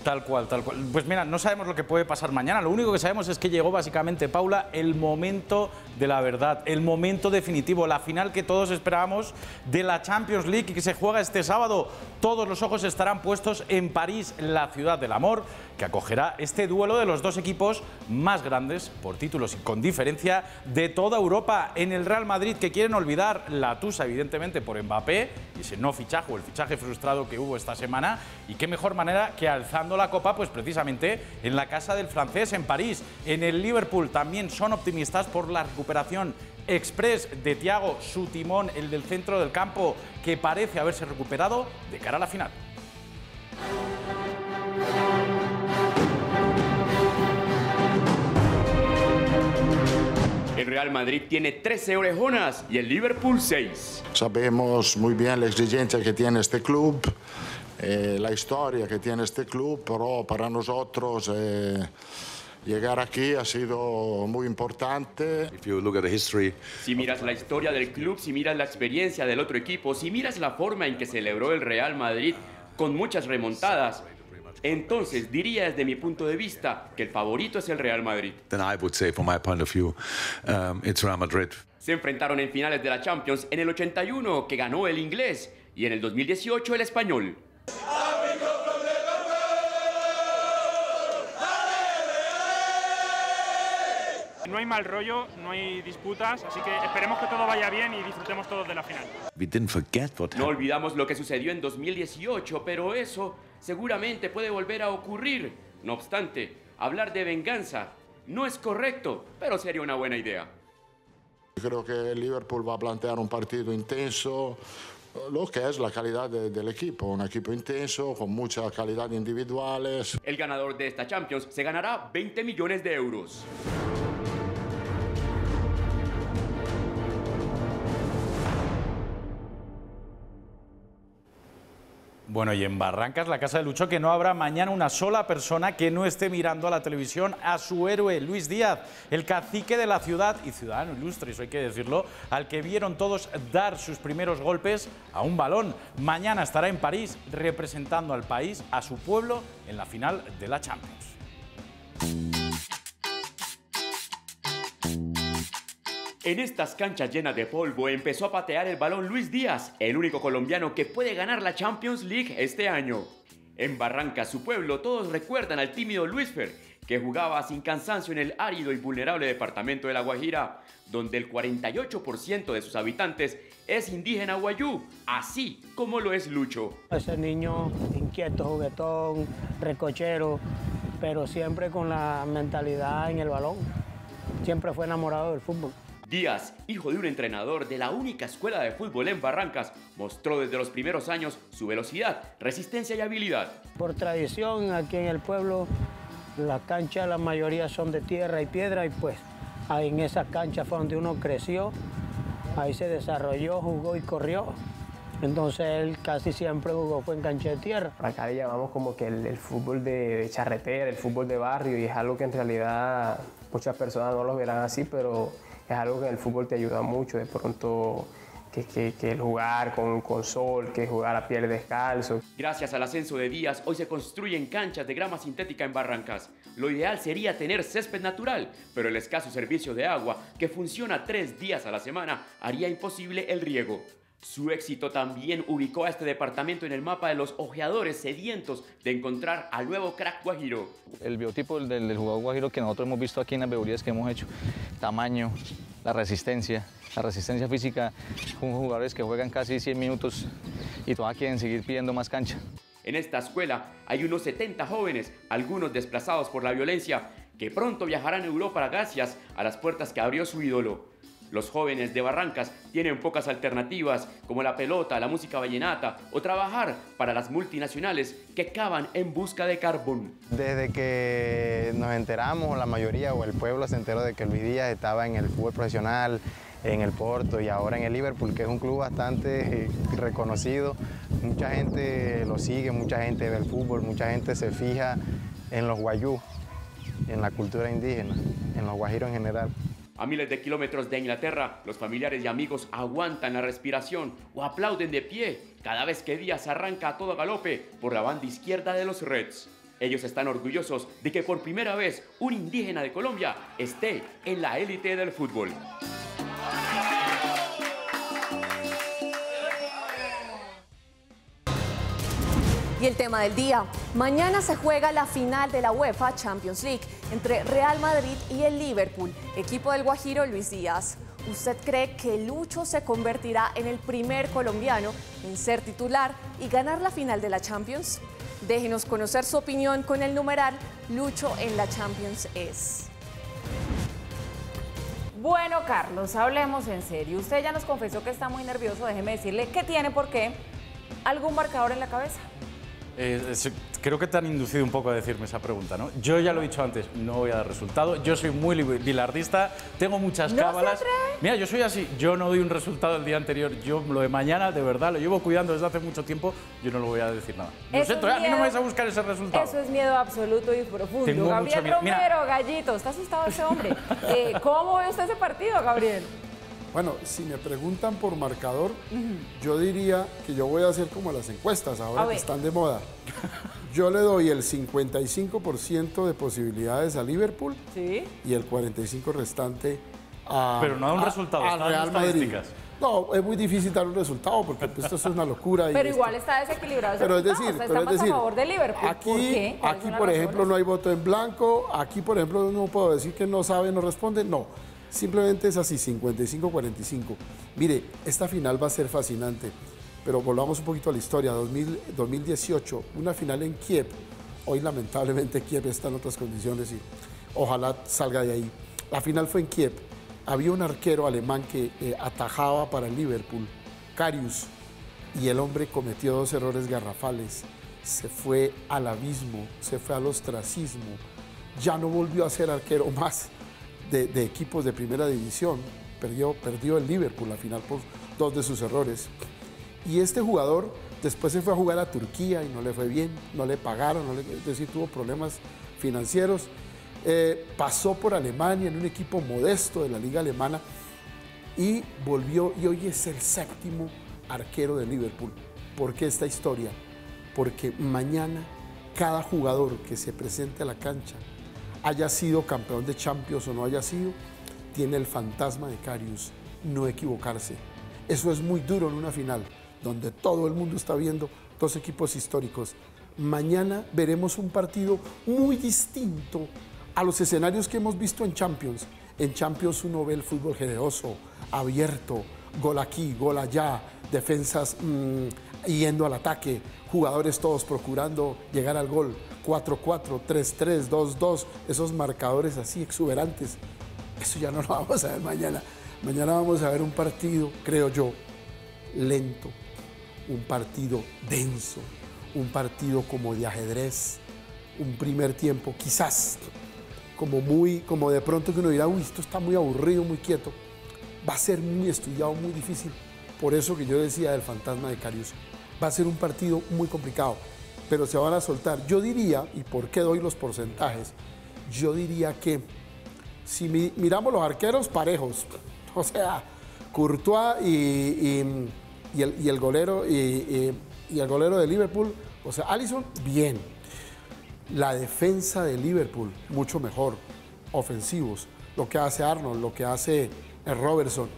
Tal cual, tal cual. Pues mira, no sabemos lo que puede pasar mañana. Lo único que sabemos es que llegó básicamente, Paula, el momento de la verdad, el momento definitivo, la final que todos esperábamos de la Champions League y que se juega este sábado. Todos los ojos estarán puestos en París, la ciudad del amor, que acogerá este duelo de los dos equipos más grandes, por títulos y con diferencia, de toda Europa. En el Real Madrid, que quieren olvidar la tusa, evidentemente, por Mbappé, y ese no fichaje o el fichaje frustrado que hubo esta semana. Y qué mejor manera que alzando la copa, pues precisamente en la casa del francés, en París. En el Liverpool también son optimistas por la recuperación express de Thiago, su timón, el del centro del campo, que parece haberse recuperado de cara a la final. El Real Madrid tiene 13 orejonas y el Liverpool 6. Sabemos muy bien la exigencia que tiene este club, la historia que tiene este club, pero para nosotros Llegar aquí ha sido muy importante. Si miras la historia del club, si miras la experiencia del otro equipo, si miras la forma en que celebró el Real Madrid con muchas remontadas, entonces diría desde mi punto de vista que el favorito es el Real Madrid. Se enfrentaron en finales de la Champions en el 81, que ganó el inglés, y en el 2018 el español. No hay mal rollo, no hay disputas, así que esperemos que todo vaya bien y disfrutemos todos de la final. No olvidamos lo que sucedió en 2018, pero eso seguramente puede volver a ocurrir. No obstante, hablar de venganza no es correcto, pero sería una buena idea. Creo que el Liverpool va a plantear un partido intenso, lo que es la calidad del equipo, un equipo intenso, con mucha calidad individuales. El ganador de esta Champions se ganará 20 millones de euros. Bueno, y en Barrancas, la casa de Lucho, que no habrá mañana una sola persona que no esté mirando a la televisión a su héroe, Luis Díaz, el cacique de la ciudad y ciudadano ilustre, eso hay que decirlo, al que vieron todos dar sus primeros golpes a un balón. Mañana estará en París representando al país, a su pueblo, en la final de la Champions. En estas canchas llenas de polvo empezó a patear el balón Luis Díaz, el único colombiano que puede ganar la Champions League este año. En Barrancas, su pueblo, todos recuerdan al tímido Luisfer, que jugaba sin cansancio en el árido y vulnerable departamento de La Guajira, donde el 48% de sus habitantes es indígena guayú, así como lo es Lucho. Ese niño inquieto, juguetón, recochero, pero siempre con la mentalidad en el balón. Siempre fue enamorado del fútbol. Díaz, hijo de un entrenador de la única escuela de fútbol en Barrancas, mostró desde los primeros años su velocidad, resistencia y habilidad. Por tradición, aquí en el pueblo, las canchas la mayoría son de tierra y piedra y pues ahí en esa cancha fue donde uno creció, ahí se desarrolló, jugó y corrió. Entonces él casi siempre jugó fue en cancha de tierra. Acá le llamamos como que el fútbol de charretera, el fútbol de barrio, y es algo que en realidad muchas personas no lo verán así, pero es algo que en el fútbol te ayuda mucho, de pronto que el jugar con sol, que jugar a pie descalzo. Gracias al ascenso de Díaz, hoy se construyen canchas de grama sintética en Barrancas. Lo ideal sería tener césped natural, pero el escaso servicio de agua, que funciona 3 días a la semana, haría imposible el riego. Su éxito también ubicó a este departamento en el mapa de los ojeadores sedientos de encontrar al nuevo crack guajiro. El biotipo del jugador guajiro que nosotros hemos visto aquí en las veedurías que hemos hecho, tamaño, la resistencia física, son jugadores que juegan casi 100 minutos y todavía quieren seguir pidiendo más cancha. En esta escuela hay unos 70 jóvenes, algunos desplazados por la violencia, que pronto viajarán a Europa gracias a las puertas que abrió su ídolo. Los jóvenes de Barrancas tienen pocas alternativas, como la pelota, la música vallenata o trabajar para las multinacionales que cavan en busca de carbón. Desde que nos enteramos, la mayoría o el pueblo se enteró de que Luis Díaz estaba en el fútbol profesional, en el Porto y ahora en el Liverpool, que es un club bastante reconocido. Mucha gente lo sigue, mucha gente ve el fútbol, mucha gente se fija en los guayú, en la cultura indígena, en los guajiros en general. A miles de kilómetros de Inglaterra, los familiares y amigos aguantan la respiración o aplauden de pie cada vez que Díaz arranca a todo galope por la banda izquierda de los Reds. Ellos están orgullosos de que por primera vez un indígena de Colombia esté en la élite del fútbol. Y el tema del día, mañana se juega la final de la UEFA Champions League entre Real Madrid y el Liverpool, equipo del guajiro Luis Díaz. ¿Usted cree que Lucho se convertirá en el primer colombiano en ser titular y ganar la final de la Champions? Déjenos conocer su opinión con el numeral Lucho en la Champions es. Bueno, Carlos, hablemos en serio. Usted ya nos confesó que está muy nervioso, déjeme decirle que tiene por qué algún marcador en la cabeza. Creo que te han inducido un poco a decirme esa pregunta, ¿no? Yo ya lo he dicho antes, no voy a dar resultado. Yo soy muy bilardista, tengo muchas cábalas. Mira, yo soy así, yo no doy un resultado el día anterior. Yo lo de mañana, de verdad, lo llevo cuidando desde hace mucho tiempo. Yo no lo voy a decir nada. Lo siento, a mí no me vais a buscar ese resultado. Eso es miedo absoluto y profundo. Tengo Gabriel mucho miedo. Romero, Gallito, está asustado ese hombre. ¿Cómo ve usted ese partido, Gabriel? Bueno, si me preguntan por marcador, yo diría que yo voy a hacer como las encuestas ahora que están de moda. Yo le doy el 55% de posibilidades a Liverpool y el 45% restante a Pero no da un resultado, al Real Madrid. No, es muy difícil dar un resultado porque pues, esto es una locura. Pero igual está desequilibrado ese pero resultado, está más a favor de Liverpool. Aquí, por ejemplo, no hay voto en blanco. Aquí, por ejemplo, no puedo decir que no sabe, no responde. No. Simplemente es así, 55-45. Mire, esta final va a ser fascinante, pero volvamos un poquito a la historia. 2018, una final en Kiev. Hoy, lamentablemente, Kiev está en otras condiciones y ojalá salga de ahí. La final fue en Kiev. Había un arquero alemán que atajaba para el Liverpool, Karius, y el hombre cometió 2 errores garrafales. Se fue al abismo, se fue al ostracismo. Ya no volvió a ser arquero más de equipos de primera división. Perdió el Liverpool la final por 2 de sus errores. Y este jugador después se fue a jugar a Turquía y no le fue bien, no le pagaron, es decir, tuvo problemas financieros. Pasó por Alemania en un equipo modesto de la liga alemana y volvió y hoy es el 7º arquero de Liverpool. ¿Por qué esta historia? Porque mañana cada jugador que se presente a la cancha, haya sido campeón de Champions o no haya sido, tiene el fantasma de Karius, no equivocarse. Eso es muy duro en una final, donde todo el mundo está viendo 2 equipos históricos. Mañana veremos un partido muy distinto a los escenarios que hemos visto en Champions. En Champions uno ve el fútbol generoso, abierto, gol aquí, gol allá, defensas yendo al ataque, jugadores todos procurando llegar al gol. 4-4, 3-3, 2-2, esos marcadores así exuberantes. Eso ya no lo vamos a ver mañana. Mañana vamos a ver un partido, creo yo, lento, un partido denso, un partido como de ajedrez, un primer tiempo quizás como de pronto que uno dirá, uy, esto está muy aburrido, muy quieto. Va a ser muy estudiado, muy difícil. Por eso que yo decía del fantasma de Karius. Va a ser un partido muy complicado, pero se van a soltar. Yo diría, y por qué doy los porcentajes, yo diría que si miramos los arqueros parejos, o sea, Courtois y el golero de Liverpool, o sea, Alisson, bien. La defensa de Liverpool, mucho mejor. Ofensivos, lo que hace Arnold, lo que hace Robertson.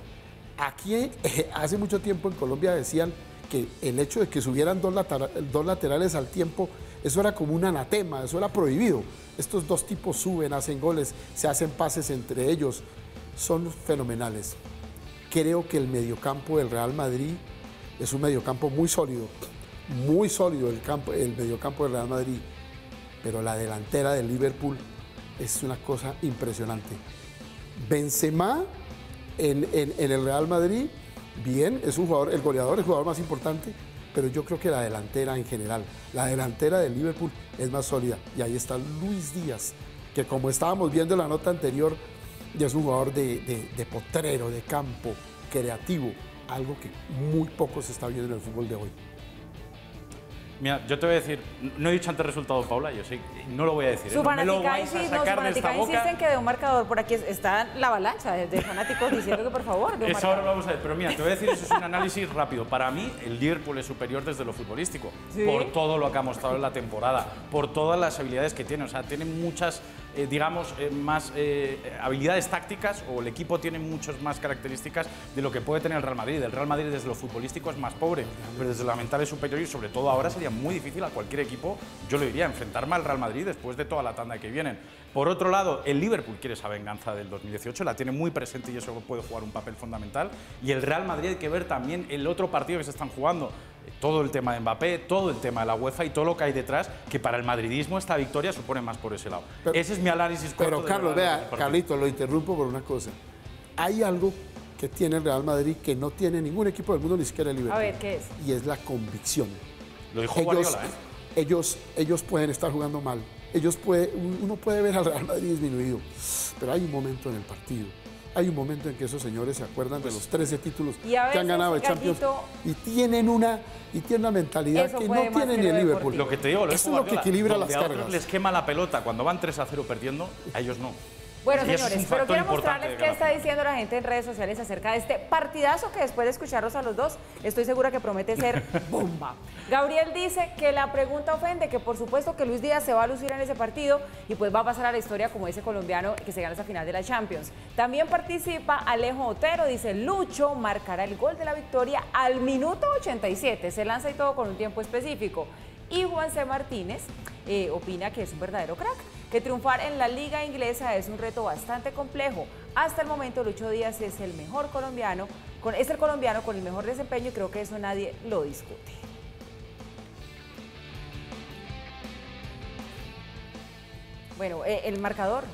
Aquí, hace mucho tiempo en Colombia decían que el hecho de que subieran dos laterales al tiempo, eso era como un anatema, eso era prohibido. Estos 2 tipos suben, hacen goles, se hacen pases entre ellos, son fenomenales. Creo que el mediocampo del Real Madrid es un mediocampo muy sólido el mediocampo del Real Madrid, pero la delantera del Liverpool es una cosa impresionante. Benzema en el Real Madrid, bien, es un jugador, el goleador, el jugador más importante, pero yo creo que la delantera en general, la delantera del Liverpool es más sólida. Y ahí está Luis Díaz, que como estábamos viendo en la nota anterior, ya es un jugador de potrero, de campo, creativo, algo que muy poco se está viendo en el fútbol de hoy. Mira, yo te voy a decir, no he dicho antes resultado, Paula, yo sé, no lo voy a decir. Su fanaticada insiste en que de un marcador, por aquí está la avalancha de fanáticos diciendo que por favor, de un eso ahora lo vamos a ver, pero mira, te voy a decir, eso es un análisis rápido. Para mí, el Liverpool es superior desde lo futbolístico, por todo lo que ha mostrado en la temporada, por todas las habilidades que tiene, o sea, tiene muchas, más habilidades tácticas, o el equipo tiene muchas más características de lo que puede tener el Real Madrid. El Real Madrid desde lo futbolístico es más pobre, pero desde la mental es superior y sobre todo ahora sería muy difícil a cualquier equipo, yo le diría, enfrentarme al Real Madrid después de toda la tanda que vienen. Por otro lado, el Liverpool quiere esa venganza del 2018, la tiene muy presente y eso puede jugar un papel fundamental. Y el Real Madrid hay que ver también el otro partido que se están jugando, todo el tema de Mbappé, todo el tema de la UEFA y todo lo que hay detrás, que para el madridismo esta victoria supone más por ese lado. Ese es mi análisis. Pero Carlos, vea, Carlito, lo interrumpo por una cosa. Hay algo que tiene el Real Madrid que no tiene ningún equipo del mundo, ni siquiera el Liverpool. A ver, ¿qué es? Y es la convicción. Lo dijo Guardiola, ellos pueden estar jugando mal. Uno puede ver al Real Madrid disminuido, pero hay un momento en el partido. Hay un momento en que esos señores se acuerdan de los 13 títulos que han ganado de Champions y tienen una mentalidad que no tiene ni el Liverpool. Lo que te digo, eso es lo que equilibra las cargas. A otros les quema la pelota cuando van 3-0 perdiendo, a ellos no. Bueno, Y ese es señores, un pero factor quiero importante mostrarles de qué está ganar. diciendo la gente en redes sociales acerca de este partidazo que después de escucharlos a los dos, estoy segura que promete ser bomba. Gabriel dice que la pregunta ofende, que por supuesto que Luis Díaz se va a lucir en ese partido y pues va a pasar a la historia como ese colombiano que se gana esa final de la Champions. También participa Alejo Otero, dice Lucho marcará el gol de la victoria al minuto 87, se lanza y todo con un tiempo específico. Y Juan C. Martínez opina que es un verdadero crack, que triunfar en la liga inglesa es un reto bastante complejo. Hasta el momento Lucho Díaz es el mejor colombiano, es el colombiano con el mejor desempeño y creo que eso nadie lo discute. Bueno, el marcador.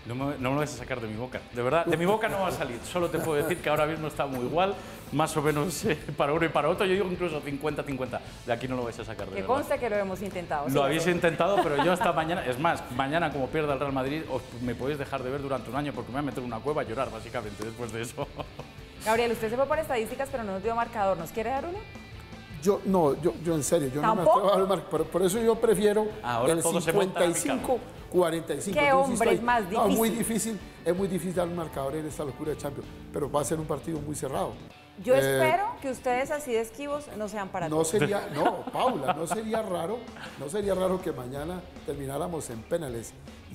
No me lo vas a sacar de mi boca, de verdad, de mi boca no va a salir. Solo te puedo decir que ahora mismo está muy igual, más o menos para uno y para otro. Yo digo incluso 50-50. De aquí no lo vais a sacar de Que verdad. conste que lo hemos intentado. Lo habéis intentado, pero yo hasta mañana, es más, mañana como pierda el Real Madrid, me podéis dejar de ver durante un año porque me voy a meter en una cueva a llorar, básicamente, después de eso. Gabriel, usted se fue por estadísticas, pero no nos dio marcador. ¿Nos quiere dar uno? Yo en serio, yo no me ¿Tampoco? atrevo a dar marcador. Por eso yo prefiero Ahora el todo se monta en 55-45. Qué hombre, es más No, difícil. es muy difícil dar un marcador en esta locura de Champions, pero va a ser un partido muy cerrado. Yo espero que ustedes así de esquivos no sean para todos. Paula, no sería raro que mañana termináramos en penales.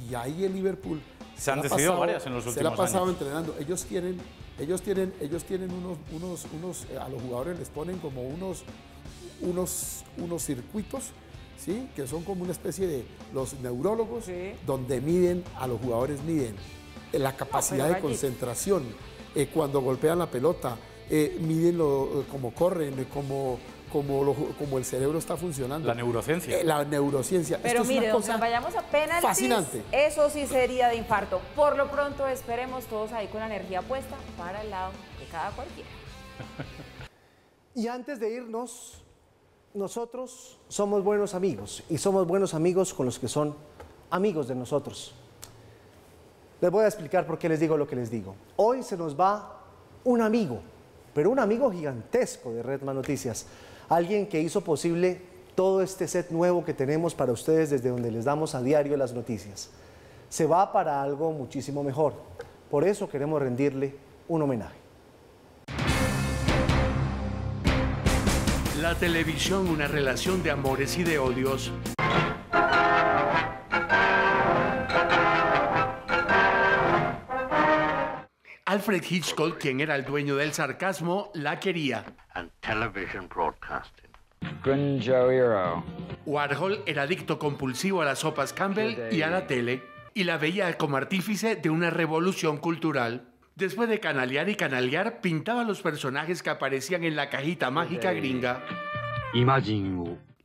Y ahí el Liverpool Se han decidido varias en los últimos años. Se la ha pasado entrenando. Ellos tienen unos a los jugadores les ponen como unos circuitos, ¿sí? Que son como una especie de los neurólogos, donde miden a los jugadores, miden la capacidad de concentración, cuando golpean la pelota, miden cómo corren, cómo el cerebro está funcionando. La neurociencia. La neurociencia. Pero esto es mire, una cosa nos vayamos a penaltis, fascinante. Eso sí sería de infarto. Por lo pronto esperemos todos ahí con la energía puesta para el lado de cada cualquiera. Y antes de irnos, nosotros somos buenos amigos y somos buenos amigos con los que son amigos de nosotros. Les voy a explicar por qué les digo lo que les digo. Hoy se nos va un amigo, pero un amigo gigantesco de Red Más Noticias. Alguien que hizo posible todo este set nuevo que tenemos para ustedes desde donde les damos a diario las noticias. Se va para algo muchísimo mejor. Por eso queremos rendirle un homenaje. La televisión, una relación de amores y de odios. Alfred Hitchcock, quien era el dueño del sarcasmo, la quería. And television broadcasting. Warhol era adicto compulsivo a las sopas Campbell y a la tele, y la veía como artífice de una revolución cultural. Después de canalear y canalear, pintaba los personajes que aparecían en la cajita mágica gringa.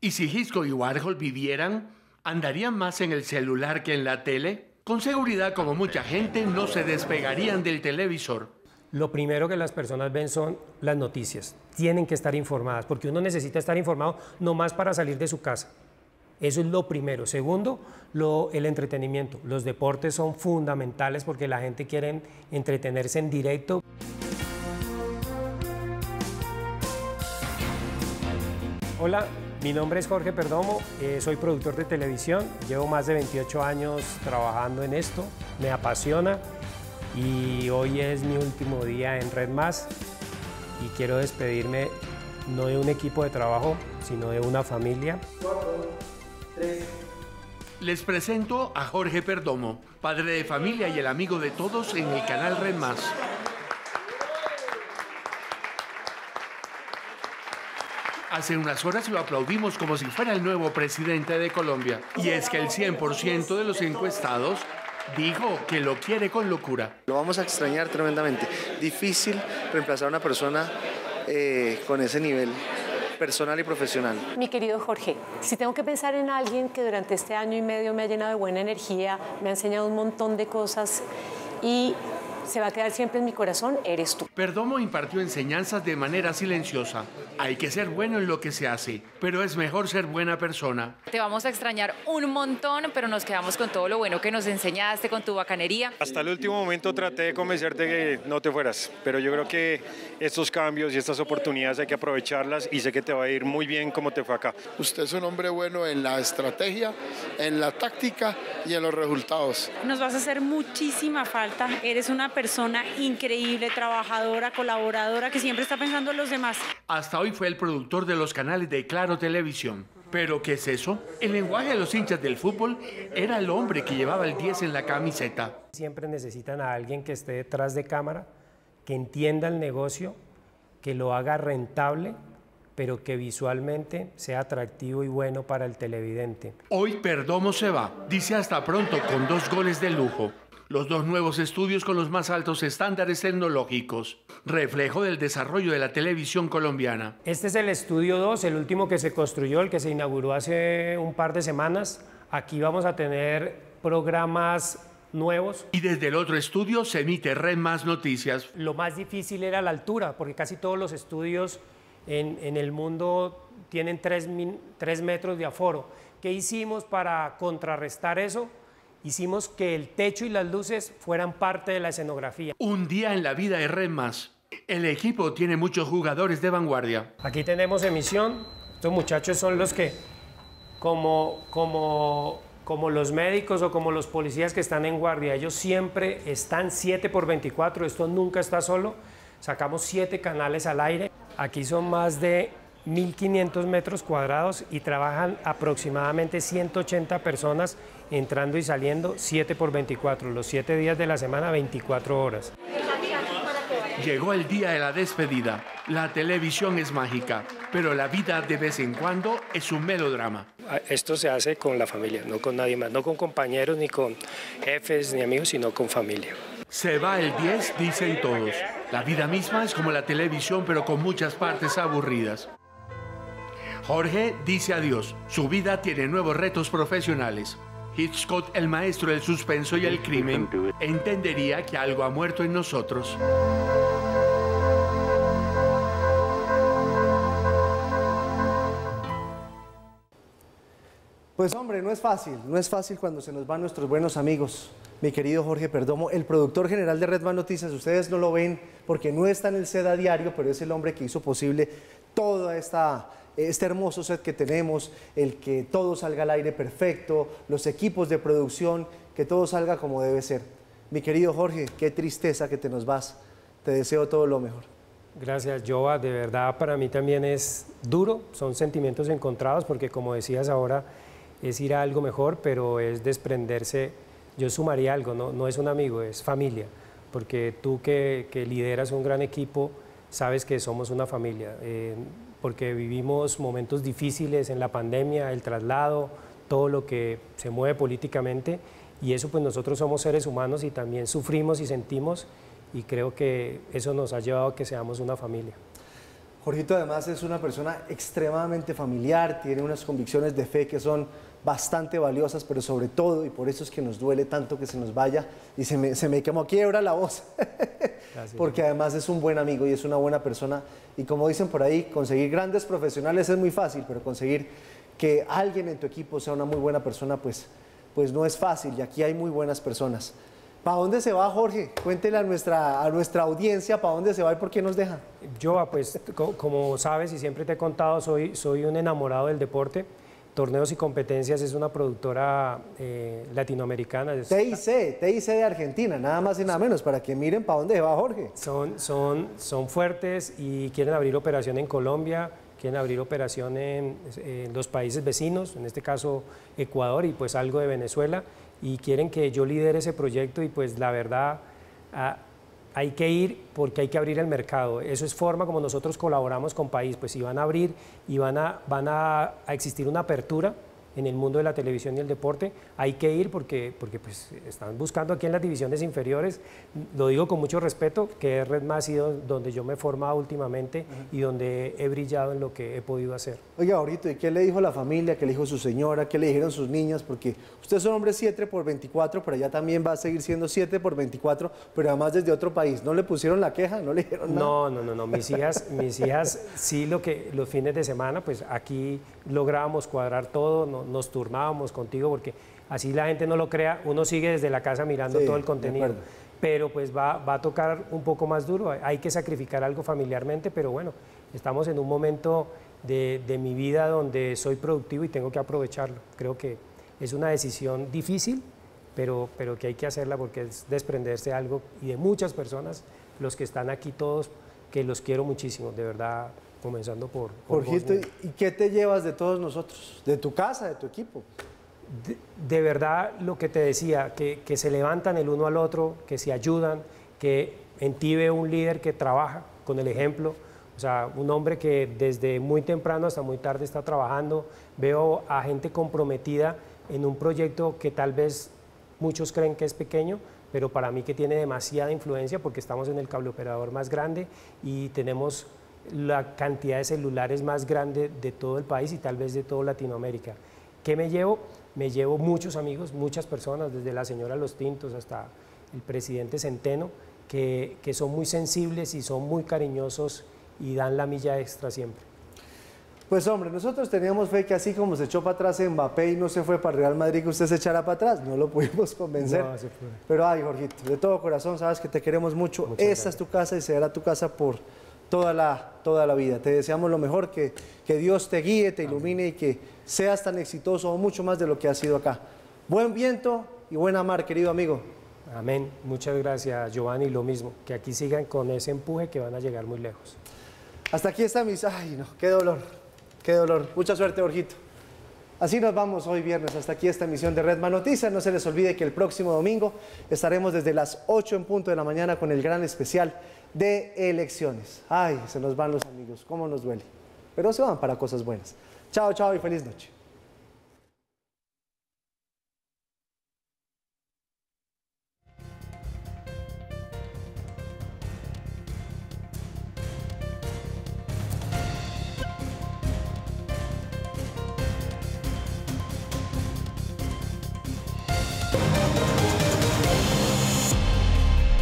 ¿Y si Hitchcock y Warhol vivieran, andarían más en el celular que en la tele? Con seguridad, como mucha gente, no se despegarían del televisor. Lo primero que las personas ven son las noticias. Tienen que estar informadas, porque uno necesita estar informado no más para salir de su casa. Eso es lo primero. Segundo, el entretenimiento. Los deportes son fundamentales porque la gente quiere entretenerse en directo. Hola, mi nombre es Jorge Perdomo, soy productor de televisión, llevo más de 28 años trabajando en esto, me apasiona y hoy es mi último día en Red Más y quiero despedirme no de un equipo de trabajo, sino de una familia. 4, 3. Les presento a Jorge Perdomo, padre de familia y el amigo de todos en el canal Red Más. Hace unas horas lo aplaudimos como si fuera el nuevo presidente de Colombia. Y es que el 100% de los encuestados dijo que lo quiere con locura. Lo vamos a extrañar tremendamente. Difícil reemplazar a una persona con ese nivel personal y profesional. Mi querido Jorge, si tengo que pensar en alguien que durante este año y medio me ha llenado de buena energía, me ha enseñado un montón de cosas y se va a quedar siempre en mi corazón, eres tú. Perdomo impartió enseñanzas de manera silenciosa. Hay que ser bueno en lo que se hace, pero es mejor ser buena persona. Te vamos a extrañar un montón, pero nos quedamos con todo lo bueno que nos enseñaste, con tu bacanería. Hasta el último momento traté de convencerte que no te fueras, pero yo creo que estos cambios y estas oportunidades hay que aprovecharlas y sé que te va a ir muy bien como te fue acá. Usted es un hombre bueno en la estrategia, en la táctica y en los resultados. Nos vas a hacer muchísima falta. Eres una persona increíble, trabajadora, colaboradora, que siempre está pensando en los demás. Hasta hoy fue el productor de los canales de Claro Televisión. ¿Pero qué es eso? El lenguaje de los hinchas del fútbol era el hombre que llevaba el 10 en la camiseta. Siempre necesitan a alguien que esté detrás de cámara, que entienda el negocio, que lo haga rentable, pero que visualmente sea atractivo y bueno para el televidente. Hoy Perdomo se va, dice hasta pronto con 2 goles de lujo. Los 2 nuevos estudios con los más altos estándares tecnológicos, reflejo del desarrollo de la televisión colombiana. Este es el estudio 2, el último que se construyó, el que se inauguró hace un par de semanas. Aquí vamos a tener programas nuevos. Y desde el otro estudio se emite Red Más Noticias. Lo más difícil era la altura, porque casi todos los estudios en el mundo tienen 3 metros de aforo. ¿Qué hicimos para contrarrestar eso? Hicimos que el techo y las luces fueran parte de la escenografía. Un día en la vida de Red Más. El equipo tiene muchos jugadores de vanguardia. Aquí tenemos emisión. Estos muchachos son los que, como los médicos o como los policías que están en guardia, ellos siempre están 7x24, esto nunca está solo. Sacamos 7 canales al aire. Aquí son más de 1.500 metros cuadrados y trabajan aproximadamente 180 personas entrando y saliendo 7x24, los 7 días de la semana, 24 horas. Llegó el día de la despedida. La televisión es mágica, pero la vida de vez en cuando es un melodrama. Esto se hace con la familia, no con nadie más, no con compañeros, ni con jefes, ni amigos, sino con familia. Se va el 10, dicen todos. La vida misma es como la televisión, pero con muchas partes aburridas. Jorge dice adiós. Su vida tiene nuevos retos profesionales. Hitchcock, el maestro del suspenso y el crimen, entendería que algo ha muerto en nosotros. Pues hombre, no es fácil cuando se nos van nuestros buenos amigos. Mi querido Jorge Perdomo, el productor general de Red Más Noticias, ustedes no lo ven porque no está en el set a diario, pero es el hombre que hizo posible toda este hermoso set que tenemos, el que todo salga al aire perfecto, los equipos de producción, que todo salga como debe ser. Mi querido Jorge, qué tristeza que te nos vas. Te deseo todo lo mejor. Gracias, Joa. De verdad, para mí también es duro, son sentimientos encontrados, porque como decías ahora, es ir a algo mejor, pero es desprenderse. Yo sumaría algo, no es un amigo, es familia, porque tú que lideras un gran equipo, sabes que somos una familia, porque vivimos momentos difíciles en la pandemia, el traslado, todo lo que se mueve políticamente, y eso pues nosotros somos seres humanos y también sufrimos y sentimos, y creo que eso nos ha llevado a que seamos una familia. Jorgito además es una persona extremadamente familiar, tiene unas convicciones de fe que son bastante valiosas, pero sobre todo, y por eso es que nos duele tanto que se nos vaya, y se me como quiebra la voz, porque además es un buen amigo y es una buena persona, y como dicen por ahí, conseguir grandes profesionales es muy fácil, pero conseguir que alguien en tu equipo sea una muy buena persona, pues no es fácil, y aquí hay muy buenas personas. ¿Para dónde se va, Jorge? Cuéntele a nuestra audiencia para dónde se va y por qué nos deja. Yo, pues, como sabes y siempre te he contado, soy un enamorado del deporte. Torneos y Competencias es una productora latinoamericana. TIC de Argentina, nada más y nada menos, para que miren para dónde va Jorge. Son fuertes y quieren abrir operación en Colombia, quieren abrir operación en los países vecinos, en este caso Ecuador y pues algo de Venezuela, y quieren que yo lidere ese proyecto y pues la verdad hay que ir porque hay que abrir el mercado. Eso es forma como nosotros colaboramos con país, pues si van a abrir y van a existir una apertura en el mundo de la televisión y el deporte. Hay que ir porque pues, están buscando aquí en las divisiones inferiores, lo digo con mucho respeto, que RedMa ha sido donde yo me he formado últimamente y donde he brillado en lo que he podido hacer. Oiga, ahorita, ¿y qué le dijo la familia, qué le dijo su señora, qué le dijeron sus niñas? Porque usted es un hombre 7x24, pero allá también va a seguir siendo 7x24, pero además desde otro país. ¿No le pusieron la queja? ¿No le dijeron nada? No. Mis hijas sí, los fines de semana, pues aquí lográbamos cuadrar todo, nos turnábamos contigo, porque así la gente no lo crea, uno sigue desde la casa mirando todo el contenido, pero pues va a tocar un poco más duro, hay que sacrificar algo familiarmente, pero bueno, estamos en un momento de mi vida donde soy productivo y tengo que aprovecharlo. Creo que es una decisión difícil, pero que hay que hacerla porque es desprenderse de algo y de muchas personas, los que están aquí todos, que los quiero muchísimo, de verdad, comenzando por Jorgito, ¿y qué te llevas de todos nosotros? ¿De tu casa, de tu equipo? De verdad, lo que te decía, que se levantan el uno al otro, que se ayudan, que en ti veo un líder que trabaja con el ejemplo, o sea, un hombre que desde muy temprano hasta muy tarde está trabajando, veo a gente comprometida en un proyecto que tal vez muchos creen que es pequeño, pero para mí que tiene demasiada influencia porque estamos en el cable operador más grande y tenemos la cantidad de celulares más grande de todo el país y tal vez de toda Latinoamérica. ¿Qué me llevo? Me llevo muchos amigos, muchas personas, desde la señora Los Tintos hasta el presidente Centeno, que son muy sensibles y son muy cariñosos y dan la milla extra siempre. Pues hombre, nosotros teníamos fe que así como se echó para atrás Mbappé y no se fue para Real Madrid, que usted se echara para atrás, no lo pudimos convencer. No, se fue. Pero ay, Jorgito, de todo corazón, sabes que te queremos mucho. Esta es tu casa y será tu casa por toda la vida. Te deseamos lo mejor, que Dios te guíe, te ilumine y que seas tan exitoso o mucho más de lo que has sido acá. Buen viento y buena mar, querido amigo. Amén. Muchas gracias, Giovanni. Lo mismo, que aquí sigan con ese empuje que van a llegar muy lejos. Hasta aquí está mis... Ay, no, qué dolor, qué dolor. Mucha suerte, Jorgito. Así nos vamos hoy viernes. Hasta aquí esta emisión de RedMa Noticias. No se les olvide que el próximo domingo estaremos desde las 8 en punto de la mañana con el gran especial de elecciones. Ay, se nos van los amigos, cómo nos duele. Pero se van para cosas buenas. Chao, chao y feliz noche.